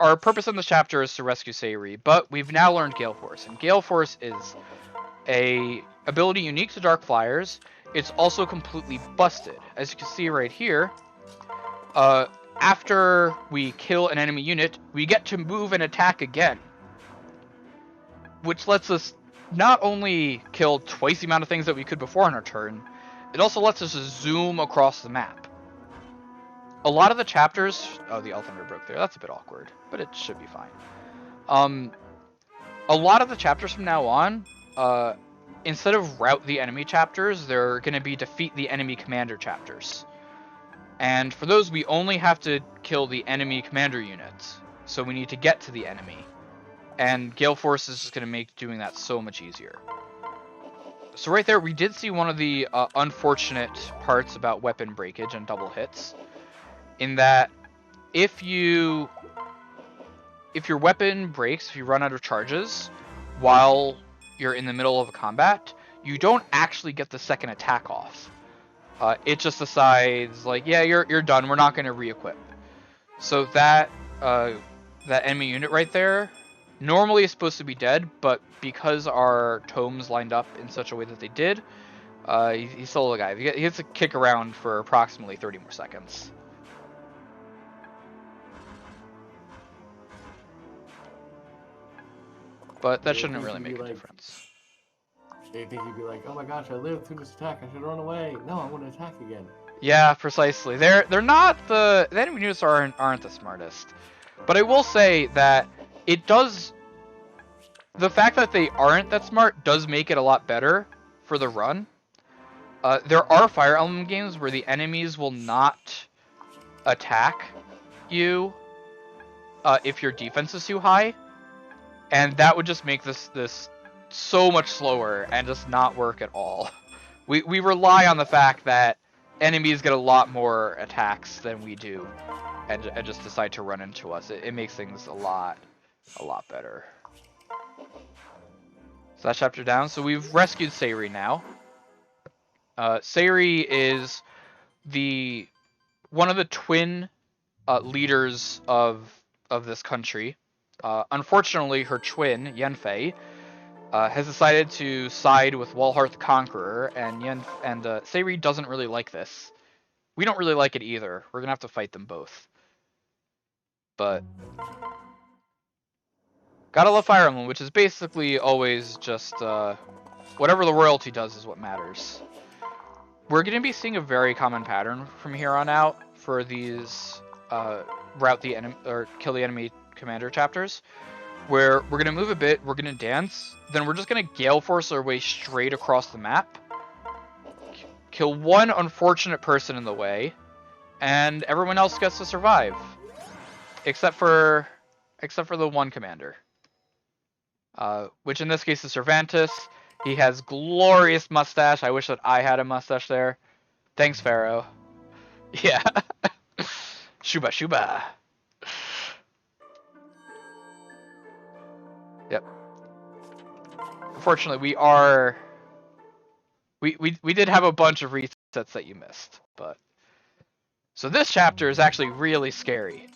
[SPEAKER 2] our purpose in this chapter is to rescue Sayuri, but we've now learned Gale Force, and Gale Force is a ability unique to Dark Flyers. It's also completely busted. As you can see right here, after we kill an enemy unit, we get to move and attack again, which lets us not only kill twice the amount of things that we could before on our turn, it also lets us zoom across the map. A lot of the chapters... Oh, the Elthunder broke there. That's a bit awkward, but it should be fine. A lot of the chapters from now on, instead of route the enemy chapters, they're going to be defeat the enemy commander chapters. And for those, we only have to kill the enemy commander units. So we need to get to the enemy. And Gale Force is just going to make doing that so much easier. So right there, we did see one of the unfortunate parts about weapon breakage and double hits. In that, if your weapon breaks, if you run out of charges while you're in the middle of a combat, you don't actually get the second attack off. It just decides, like, yeah, you're done. We're not going to re-equip. So that enemy unit right there normally is supposed to be dead, but because our tomes lined up in such a way that they did, he's still alive. He gets to kick around for approximately 30 more seconds. But that shouldn't really make a difference.
[SPEAKER 1] They think he'd be like, oh my gosh, I lived through this attack, I should run away. No, I want to attack again.
[SPEAKER 2] Yeah, precisely. They're not the enemy units aren't the smartest. But I will say that it does... The fact that they aren't that smart does make it a lot better for the run. There are Fire Emblem games where the enemies will not attack you if your defense is too high. And that would just make this so much slower and just not work at all. We rely on the fact that enemies get a lot more attacks than we do, and just decide to run into us. It makes things a lot better. So that chapter down. So we've rescued Sayuri now. Sayuri is one of the twin leaders of this country. Unfortunately, her twin, Yenfei, has decided to side with Walhart the Conqueror, and Sayuri doesn't really like this. We don't really like it either. We're gonna have to fight them both. But gotta love Fire Emblem, which is basically always just whatever the royalty does is what matters. We're gonna be seeing a very common pattern from here on out for these route the enemy or kill the enemy commander chapters, where we're gonna move a bit, we're gonna dance, then we're just gonna Gale Force our way straight across the map, kill one unfortunate person in the way, and everyone else gets to survive, except for the one commander, which in this case is Cervantes. He has glorious mustache. I wish that I had a mustache there. Thanks, Pharaoh. Yeah. Shuba Shuba. Yep. Unfortunately, we did have a bunch of resets that you missed, but so this chapter is actually really scary.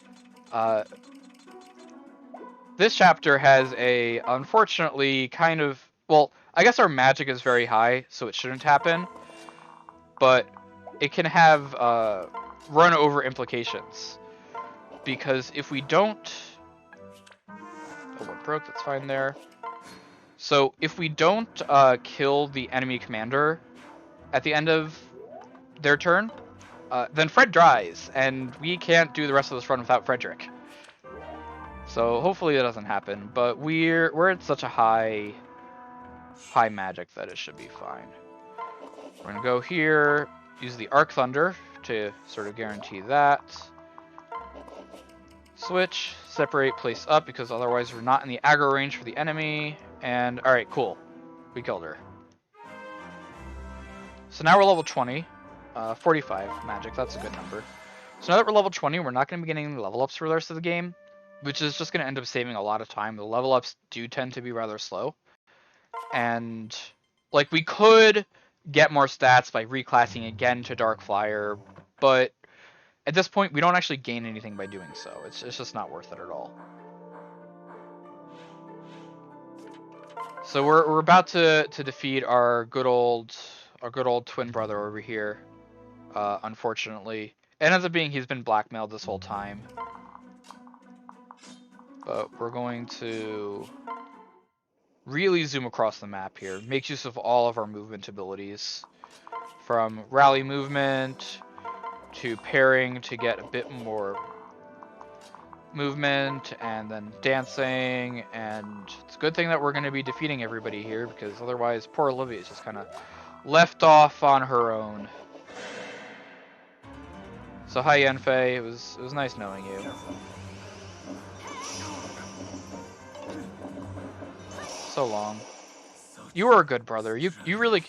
[SPEAKER 2] This chapter has a unfortunately kind of, well, I guess our magic is very high, so it shouldn't happen, but it can have run over implications, because if we don't... Oh, one broke, that's fine there. So if we don't kill the enemy commander at the end of their turn, then Fred dies, and we can't do the rest of this run without Frederick. So hopefully it doesn't happen, but we're at such a high magic that it should be fine. We're gonna go here, use the Arc Thunder to sort of guarantee that. Switch, separate, place up, because otherwise we're not in the aggro range for the enemy. And alright, cool. We killed her. So now we're level 20. 45 magic, that's a good number. So now that we're level 20, we're not going to be getting any level ups for the rest of the game, which is just going to end up saving a lot of time. The level ups do tend to be rather slow. And, like, we could get more stats by reclassing again to Dark Flyer, but at this point, we don't actually gain anything by doing so. It's just not worth it at all. So we're about to defeat our good old twin brother over here. Unfortunately, it ends up being he's been blackmailed this whole time. But we're going to really zoom across the map here. Make use of all of our movement abilities, from rally movement to pairing to get a bit more movement, and then dancing. And it's a good thing that we're going to be defeating everybody here, because otherwise poor Olivia is just kind of left off on her own. So hi Yenfei, it was nice knowing you. So long. You were a good brother. You really,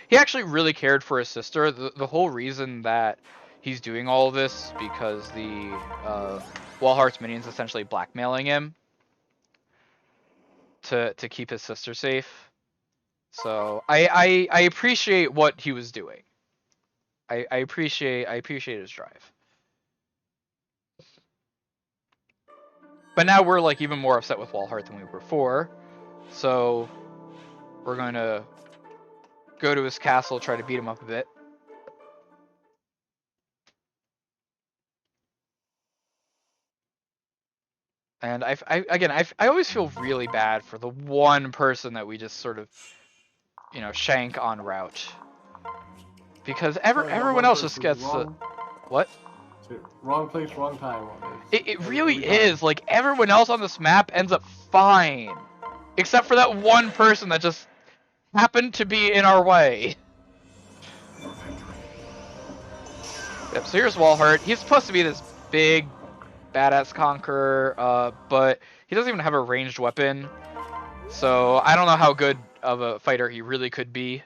[SPEAKER 2] he actually really cared for his sister. The whole reason that he's doing all of this because the Walhart's minions essentially blackmailing him to keep his sister safe. So I appreciate what he was doing. I appreciate his drive. But now we're like even more upset with Walhart than we were before. So we're going to go to his castle, try to beat him up a bit. And I always feel really bad for the one person that we just sort of, shank en route. Because everyone else just gets what?
[SPEAKER 1] Wrong place, wrong time.
[SPEAKER 2] It really is. Like, everyone else on this map ends up fine. Except for that one person that just happened to be in our way. Yep, so here's Walhart. He's supposed to be this big, badass conqueror, but he doesn't even have a ranged weapon. So I don't know how good of a fighter he really could be.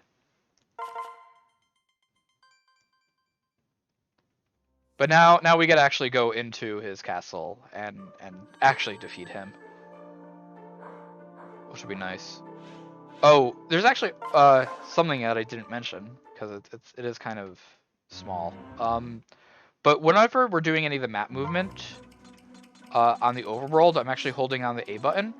[SPEAKER 2] But now we gotta actually go into his castle and actually defeat him, which would be nice. Oh, there's actually something that I didn't mention because it is kind of small. But whenever we're doing any of the map movement on the overworld, I'm actually holding on the A button.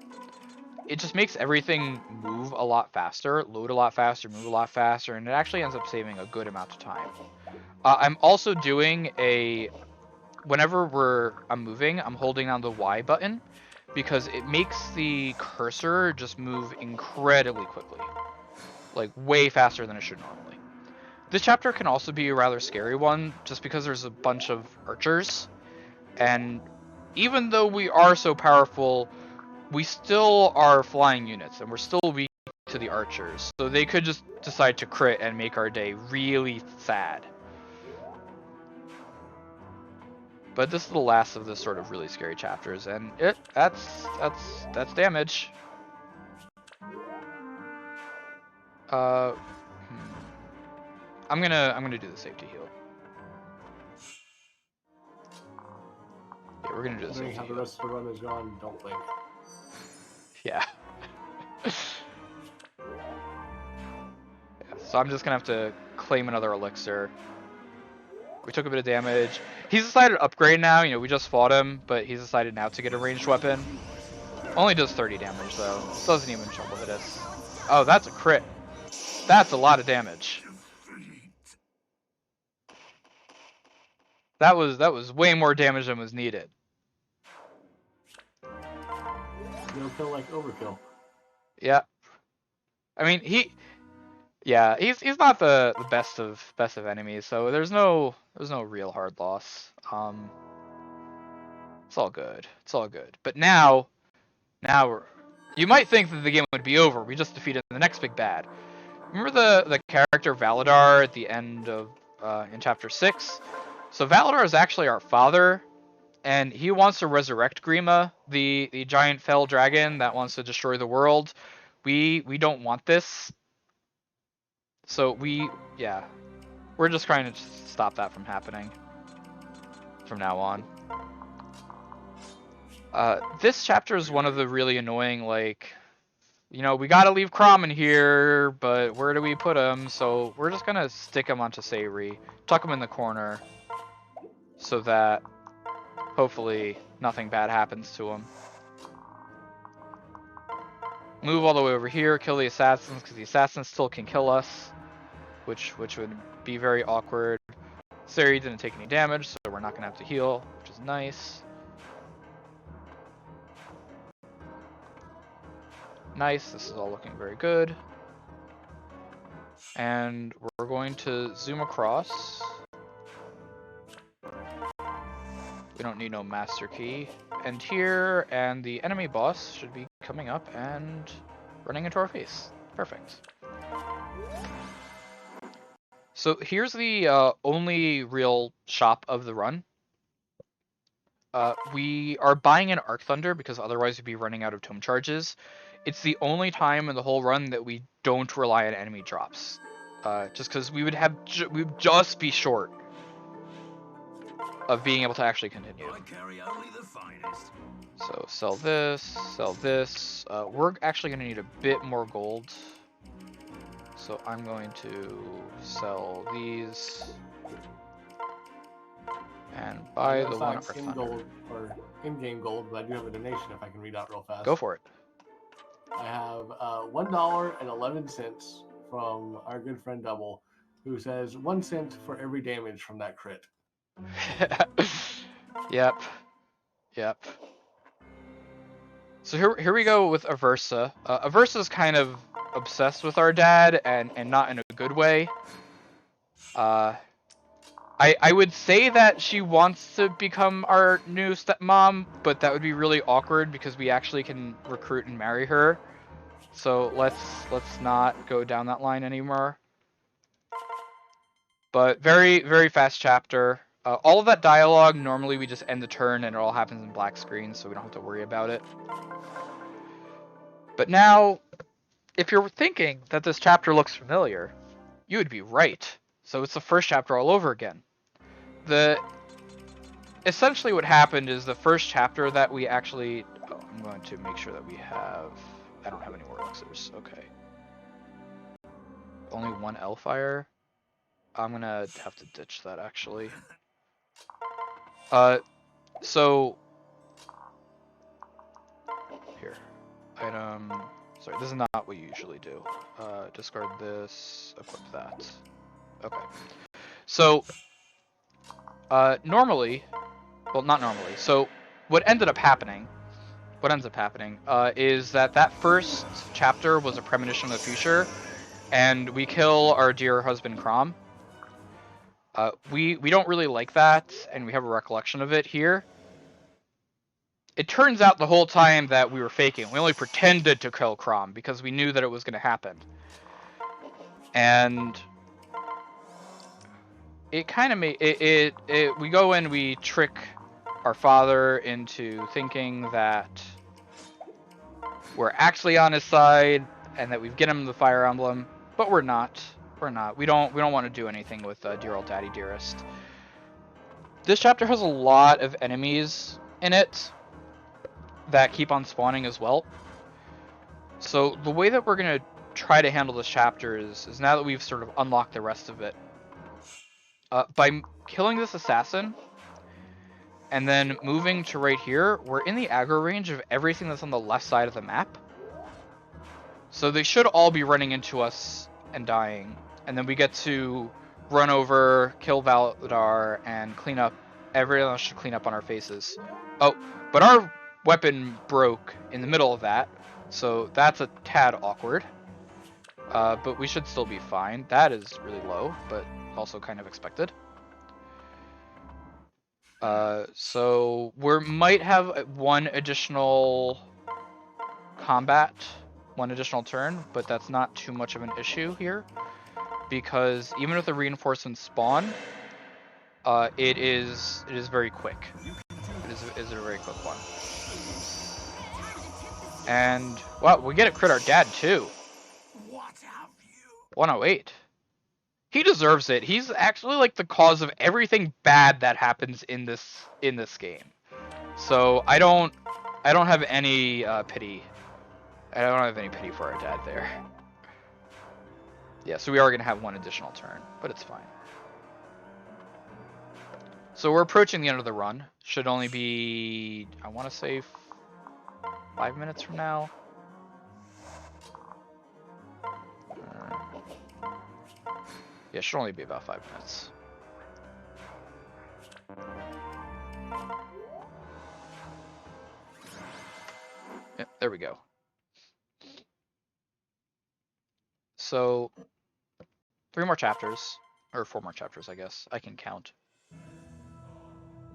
[SPEAKER 2] It just makes everything move a lot faster, load a lot faster, move a lot faster, and it actually ends up saving a good amount of time. I'm also doing whenever I'm moving, I'm holding on the Y button because it makes the cursor just move incredibly quickly. Like, way faster than it should normally. This chapter can also be a rather scary one, just because there's a bunch of archers, and even though we are so powerful, we still are flying units, and we're still weak to the archers, so they could just decide to crit and make our day really sad. But this is the last of the sort of really scary chapters, and that's damage. I'm gonna do the safety heal. Yeah, we're gonna do the safety heal.
[SPEAKER 1] How the rest of the run is gone, don't blink.
[SPEAKER 2] Yeah. Yeah. So I'm just gonna have to claim another elixir. We took a bit of damage. He's decided to upgrade now. We just fought him, but he's decided now to get a ranged weapon. Only does 30 damage, though. Doesn't even trouble hit us. Oh, that's a crit. That's a lot of damage. That was way more damage than was needed.
[SPEAKER 1] No kill like overkill.
[SPEAKER 2] Yeah. I mean, he's not the best of enemies, so there's no real hard loss. It's all good. It's all good. But now you might think that the game would be over. We just defeated the next big bad. Remember the character Valadar at the end of in chapter 6? So Valadar is actually our father, and he wants to resurrect Grima, the giant fell dragon that wants to destroy the world. We don't want this. So We're just trying to stop that from happening from now on. This chapter is one of the really annoying, like, you know, we gotta leave Crom in here, but where do we put him? So we're just gonna stick him onto Sayri, tuck him in the corner, so that hopefully nothing bad happens to him. Move all the way over here, kill the assassins, because the assassins still can kill us, which would be very awkward. Sayri didn't take any damage, so we're not gonna have to heal, which is nice. Nice, this is all looking very good. And we're going to zoom across. We don't need no master key. And here, and the enemy boss should be coming up and running into our face. Perfect. So here's the only real shop of the run. We are buying an Arc Thunder because otherwise we'd be running out of tome charges. It's the only time in the whole run that we don't rely on enemy drops. Just because we would just be short of being able to actually continue.
[SPEAKER 3] I carry only the finest.
[SPEAKER 2] So sell this, sell this. We're actually going to need a bit more gold. So I'm going to sell these and buy the one Arc Thunder.
[SPEAKER 1] Gold or in-game gold, but I do have a donation if I can read out real fast.
[SPEAKER 2] Go for it.
[SPEAKER 1] I have $1.11 from our good friend Double, who says 1 cent for every damage from that crit.
[SPEAKER 2] Yep. So here we go with Aversa. Aversa's kind of obsessed with our dad, and not in a good way. I would say that she wants to become our new stepmom, but that would be really awkward because we actually can recruit and marry her. So let's not go down that line anymore. But very, very fast chapter. All of that dialogue, normally we just end the turn and it all happens in black screen, so we don't have to worry about it. But now, if you're thinking that this chapter looks familiar, you would be right. So it's the first chapter all over again. Essentially what happened is the first chapter that we actually... Oh, I'm going to make sure that we have... I don't have any more elixirs. Okay. Only one L-Fire? I'm gonna have to ditch that, actually. So... Here. Item... Sorry, this is not what you usually do. Discard this, equip that. Okay. So... normally... Well, not normally. So, what ends up happening is that first chapter was a premonition of the future, and we kill our dear husband Crom. We don't really like that, and we have a recollection of it here. It turns out the whole time that we were faking. We only pretended to kill Crom because we knew that it was going to happen. And it kind of made we go in, we trick our father into thinking that we're actually on his side and that we've given him the Fire Emblem, but we're not. We don't want to do anything with dear old Daddy Dearest. This chapter has a lot of enemies in it that keep on spawning as well. So the way that we're going to try to handle this chapter is now that we've sort of unlocked the rest of it, by killing this assassin and then moving to right here, we're in the aggro range of everything that's on the left side of the map. So they should all be running into us and dying. And then we get to run over, kill Valadar, and clean up. Everyone else should clean up on our faces. Oh, but our weapon broke in the middle of that, so that's a tad awkward. But we should still be fine. That is really low, but also kind of expected. So we might have one additional combat, one additional turn, but that's not too much of an issue here, because even with the reinforcement spawn, it is very quick. It is a very quick one. And wow, we get to crit our dad too. 108. He deserves it. He's actually like the cause of everything bad that happens in this game. So I don't have any pity. I don't have any pity for our dad there. Yeah, so we are gonna have one additional turn, but it's fine. So we're approaching the end of the run. Should only be, I want to say, 5 minutes from now. Yeah, should only be about 5 minutes. Yep, there we go. So 3 more chapters, or 4 more chapters, I guess. I can count.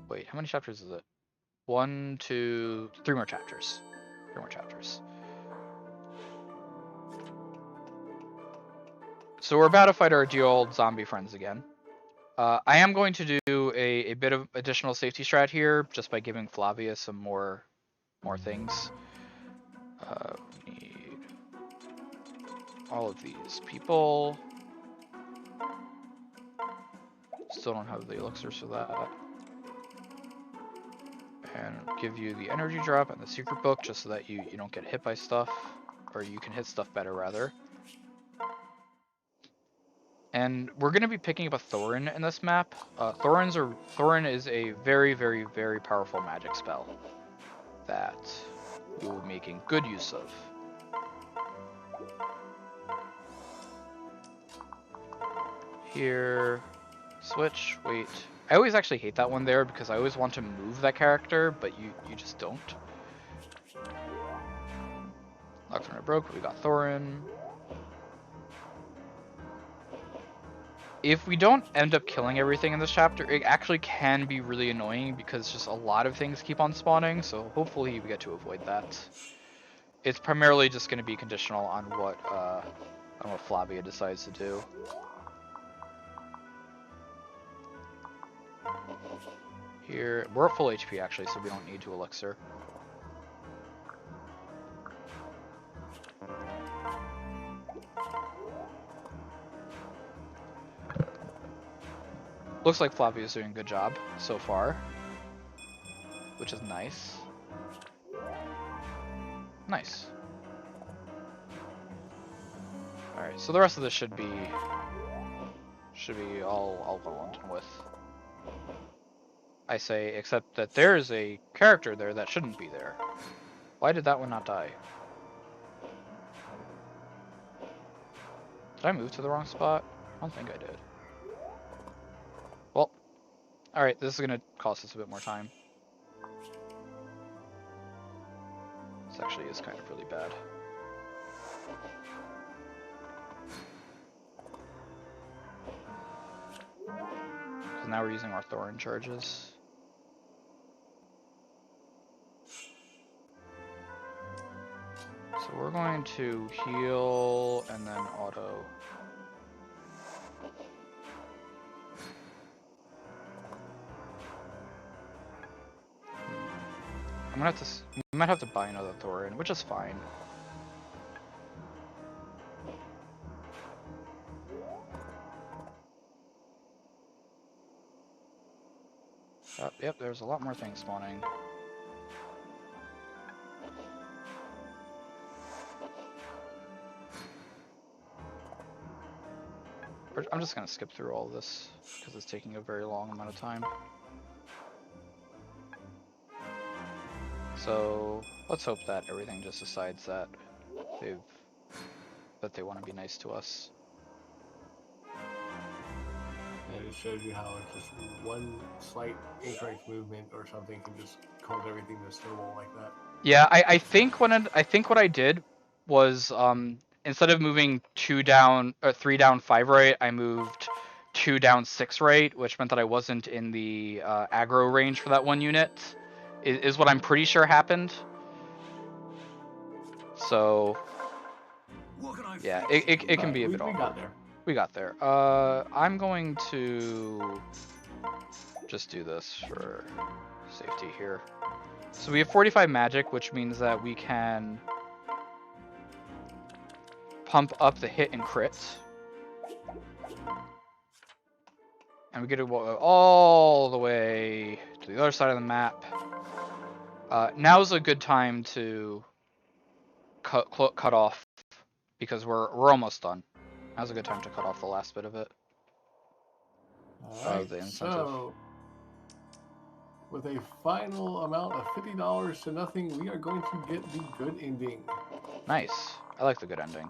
[SPEAKER 2] Wait, how many chapters is it? 1, 2, 3 more chapters. 3 more chapters. So we're about to fight our dear old zombie friends again. I am going to do a bit of additional safety strat here, just by giving Flavia some more things. We need all of these people. Still don't have the elixirs for that. And give you the energy drop and the secret book, just so that you don't get hit by stuff, or you can hit stuff better rather. And we're going to be picking up a Thorin in this map. Thorin is a very, very, very powerful magic spell that we will be making good use of. Here, switch, wait. I always actually hate that one there because I always want to move that character, but you just don't. Lockthorn broke, but we got Thorin. If we don't end up killing everything in this chapter, it actually can be really annoying because just a lot of things keep on spawning, so hopefully we get to avoid that. It's primarily just going to be conditional on what Flavia decides to do. Here, we're at full HP actually, so we don't need to elixir. Looks like Flavia's doing a good job so far, which is nice. Nice. Alright, so the rest of this should be all well and done with. I say, except that there is a character there that shouldn't be there. Why did that one not die? Did I move to the wrong spot? I don't think I did. Well, alright, this is going to cost us a bit more time. This actually is kind of really bad. Because now we're using our Thorin charges. So we're going to heal and then auto. We might have to buy another Thorin, which is fine. Yep, there's a lot more things spawning. I'm just gonna skip through all of this because it's taking a very long amount of time. So let's hope that everything just decides that they want to be nice to us.
[SPEAKER 1] And it shows you how just one slight incorrect movement or something can just cause everything to snowball like that.
[SPEAKER 2] Yeah, I think what I did was instead of moving 3 down 5 right, I moved 2 down 6 right, which meant that I wasn't in the aggro range for that one unit. Is what I'm pretty sure happened. So yeah, it can be a bit awkward. We got there. I'm going to just do this for safety here. So we have 45 magic, which means that we can pump up the hit and crit. And we get to go all the way to the other side of the map. Now's a good time to cut off, because we're almost done. Now's a good time to cut off the last bit of it.
[SPEAKER 1] Alright,
[SPEAKER 2] The incentive.
[SPEAKER 1] so with a final amount of $50 to nothing, we are going to get the good ending.
[SPEAKER 2] Nice. I like the good ending.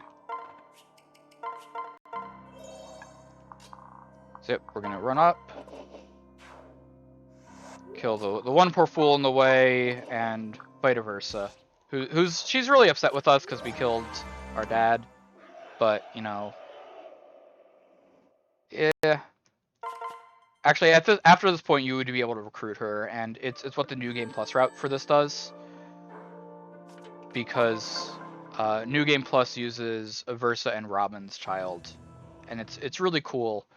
[SPEAKER 2] So yep, we're gonna run up, kill the one poor fool in the way, and vice versa. She's really upset with us because we killed our dad, but you know, yeah. Actually, after this point, you would be able to recruit her, and it's what the New Game Plus route for this does, because New Game Plus uses Aversa and Robin's child, and it's really cool,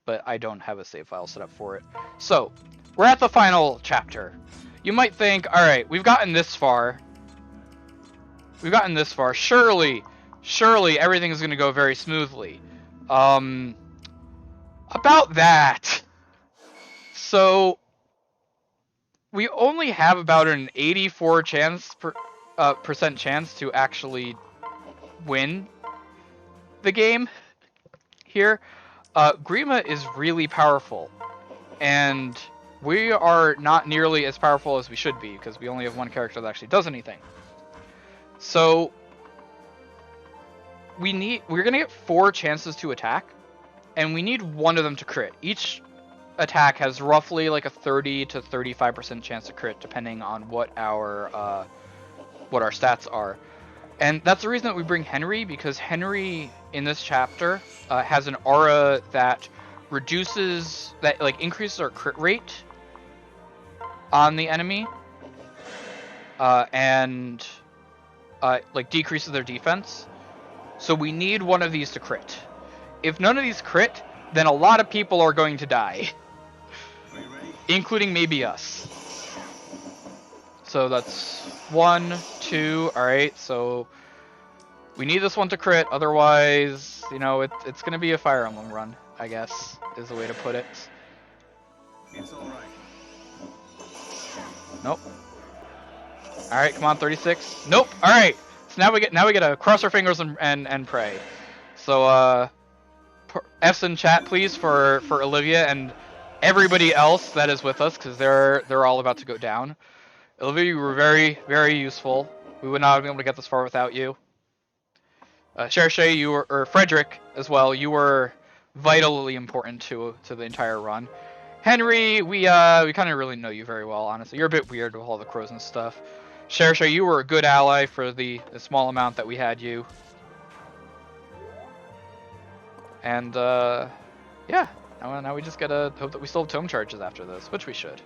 [SPEAKER 2] but I don't have a save file set up for it. So we're at the final chapter. You might think, all right, we've gotten this far. Surely everything is gonna go very smoothly. About that. So we only have about an 84% chance to actually win the game here. Grima is really powerful, and we are not nearly as powerful as we should be because we only have one character that actually does anything. So we're gonna get 4 chances to attack, and we need one of them to crit. Each attack has roughly like a 30 to 35% chance to crit, depending on what our stats are. And that's the reason that we bring Henry, because Henry in this chapter has an aura that increases our crit rate on the enemy, and decreases their defense. So we need one of these to crit. If none of these crit, then a lot of people are going to die, including maybe us. So that's 1, 2. All right, so we need this one to crit, otherwise, you know, it's gonna be a Fire Emblem run, I guess, is the way to put it.
[SPEAKER 3] It's all right.
[SPEAKER 2] Nope. All right, come on, 36. Nope. All right. So now we get to cross our fingers and pray. So F's in chat, please, for Olivia and everybody else that is with us, because they're all about to go down. Olivia, you were very, very useful. We would not have been able to get this far without you. Cherche, or Frederick as well, you were vitally important to the entire run. Henry, we kind of really know you very well, honestly. You're a bit weird with all the crows and stuff. Cherche, you were a good ally for the small amount that we had you. And yeah, now we just gotta hope that we still have tome charges after this, which we should.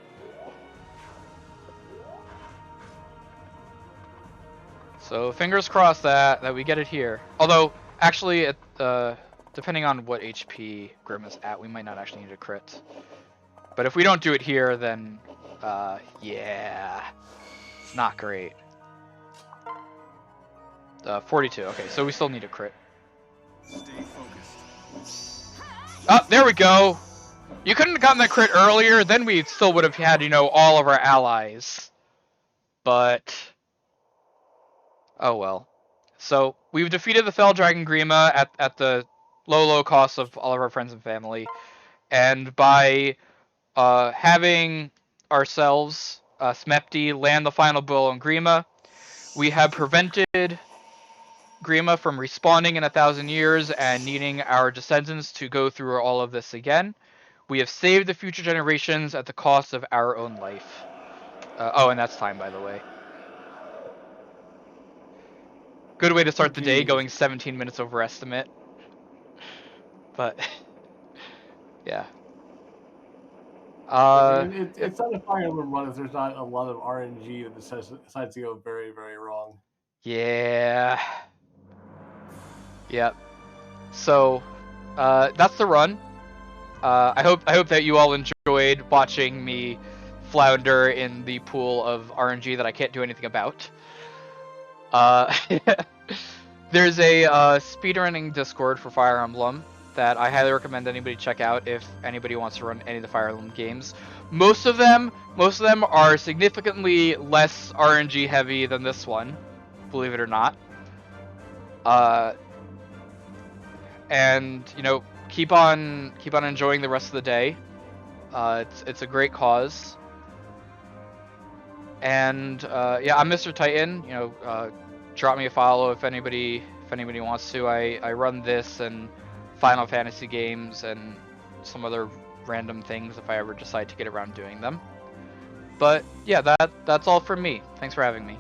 [SPEAKER 2] So fingers crossed that we get it here. Although, actually, depending on what HP Grim is at, we might not actually need a crit. But if we don't do it here, then yeah, it's not great. 42. Okay, so we still need a crit.
[SPEAKER 3] Stay focused.
[SPEAKER 2] Oh, there we go. You couldn't have gotten that crit earlier, then we still would have had, you know, all of our allies. But oh well. So we've defeated the Fell Dragon Grima at the low cost of all of our friends and family, and by having ourselves Smepti land the final blow on Grima, we have prevented Grima from respawning in 1,000 years and needing our descendants to go through all of this again. We have saved the future generations at the cost of our own life. Oh, and that's time, by the way. Good way to start the day, going 17 minutes over estimate. But yeah.
[SPEAKER 1] It's not a Fire Emblem run if there's not a lot of RNG that decides to go very, very wrong.
[SPEAKER 2] Yeah. Yep. So that's the run. I hope that you all enjoyed watching me flounder in the pool of RNG that I can't do anything about. There's a speedrunning Discord for Fire Emblem. that I highly recommend anybody check out if anybody wants to run any of the Fire Emblem games. Most of them are significantly less RNG heavy than this one, believe it or not. And keep on enjoying the rest of the day. It's a great cause. And yeah, I'm mrtyton. Drop me a follow if anybody wants to. I run this and Final Fantasy games and some other random things if I ever decide to get around doing them. But yeah, that's all from me. Thanks for having me.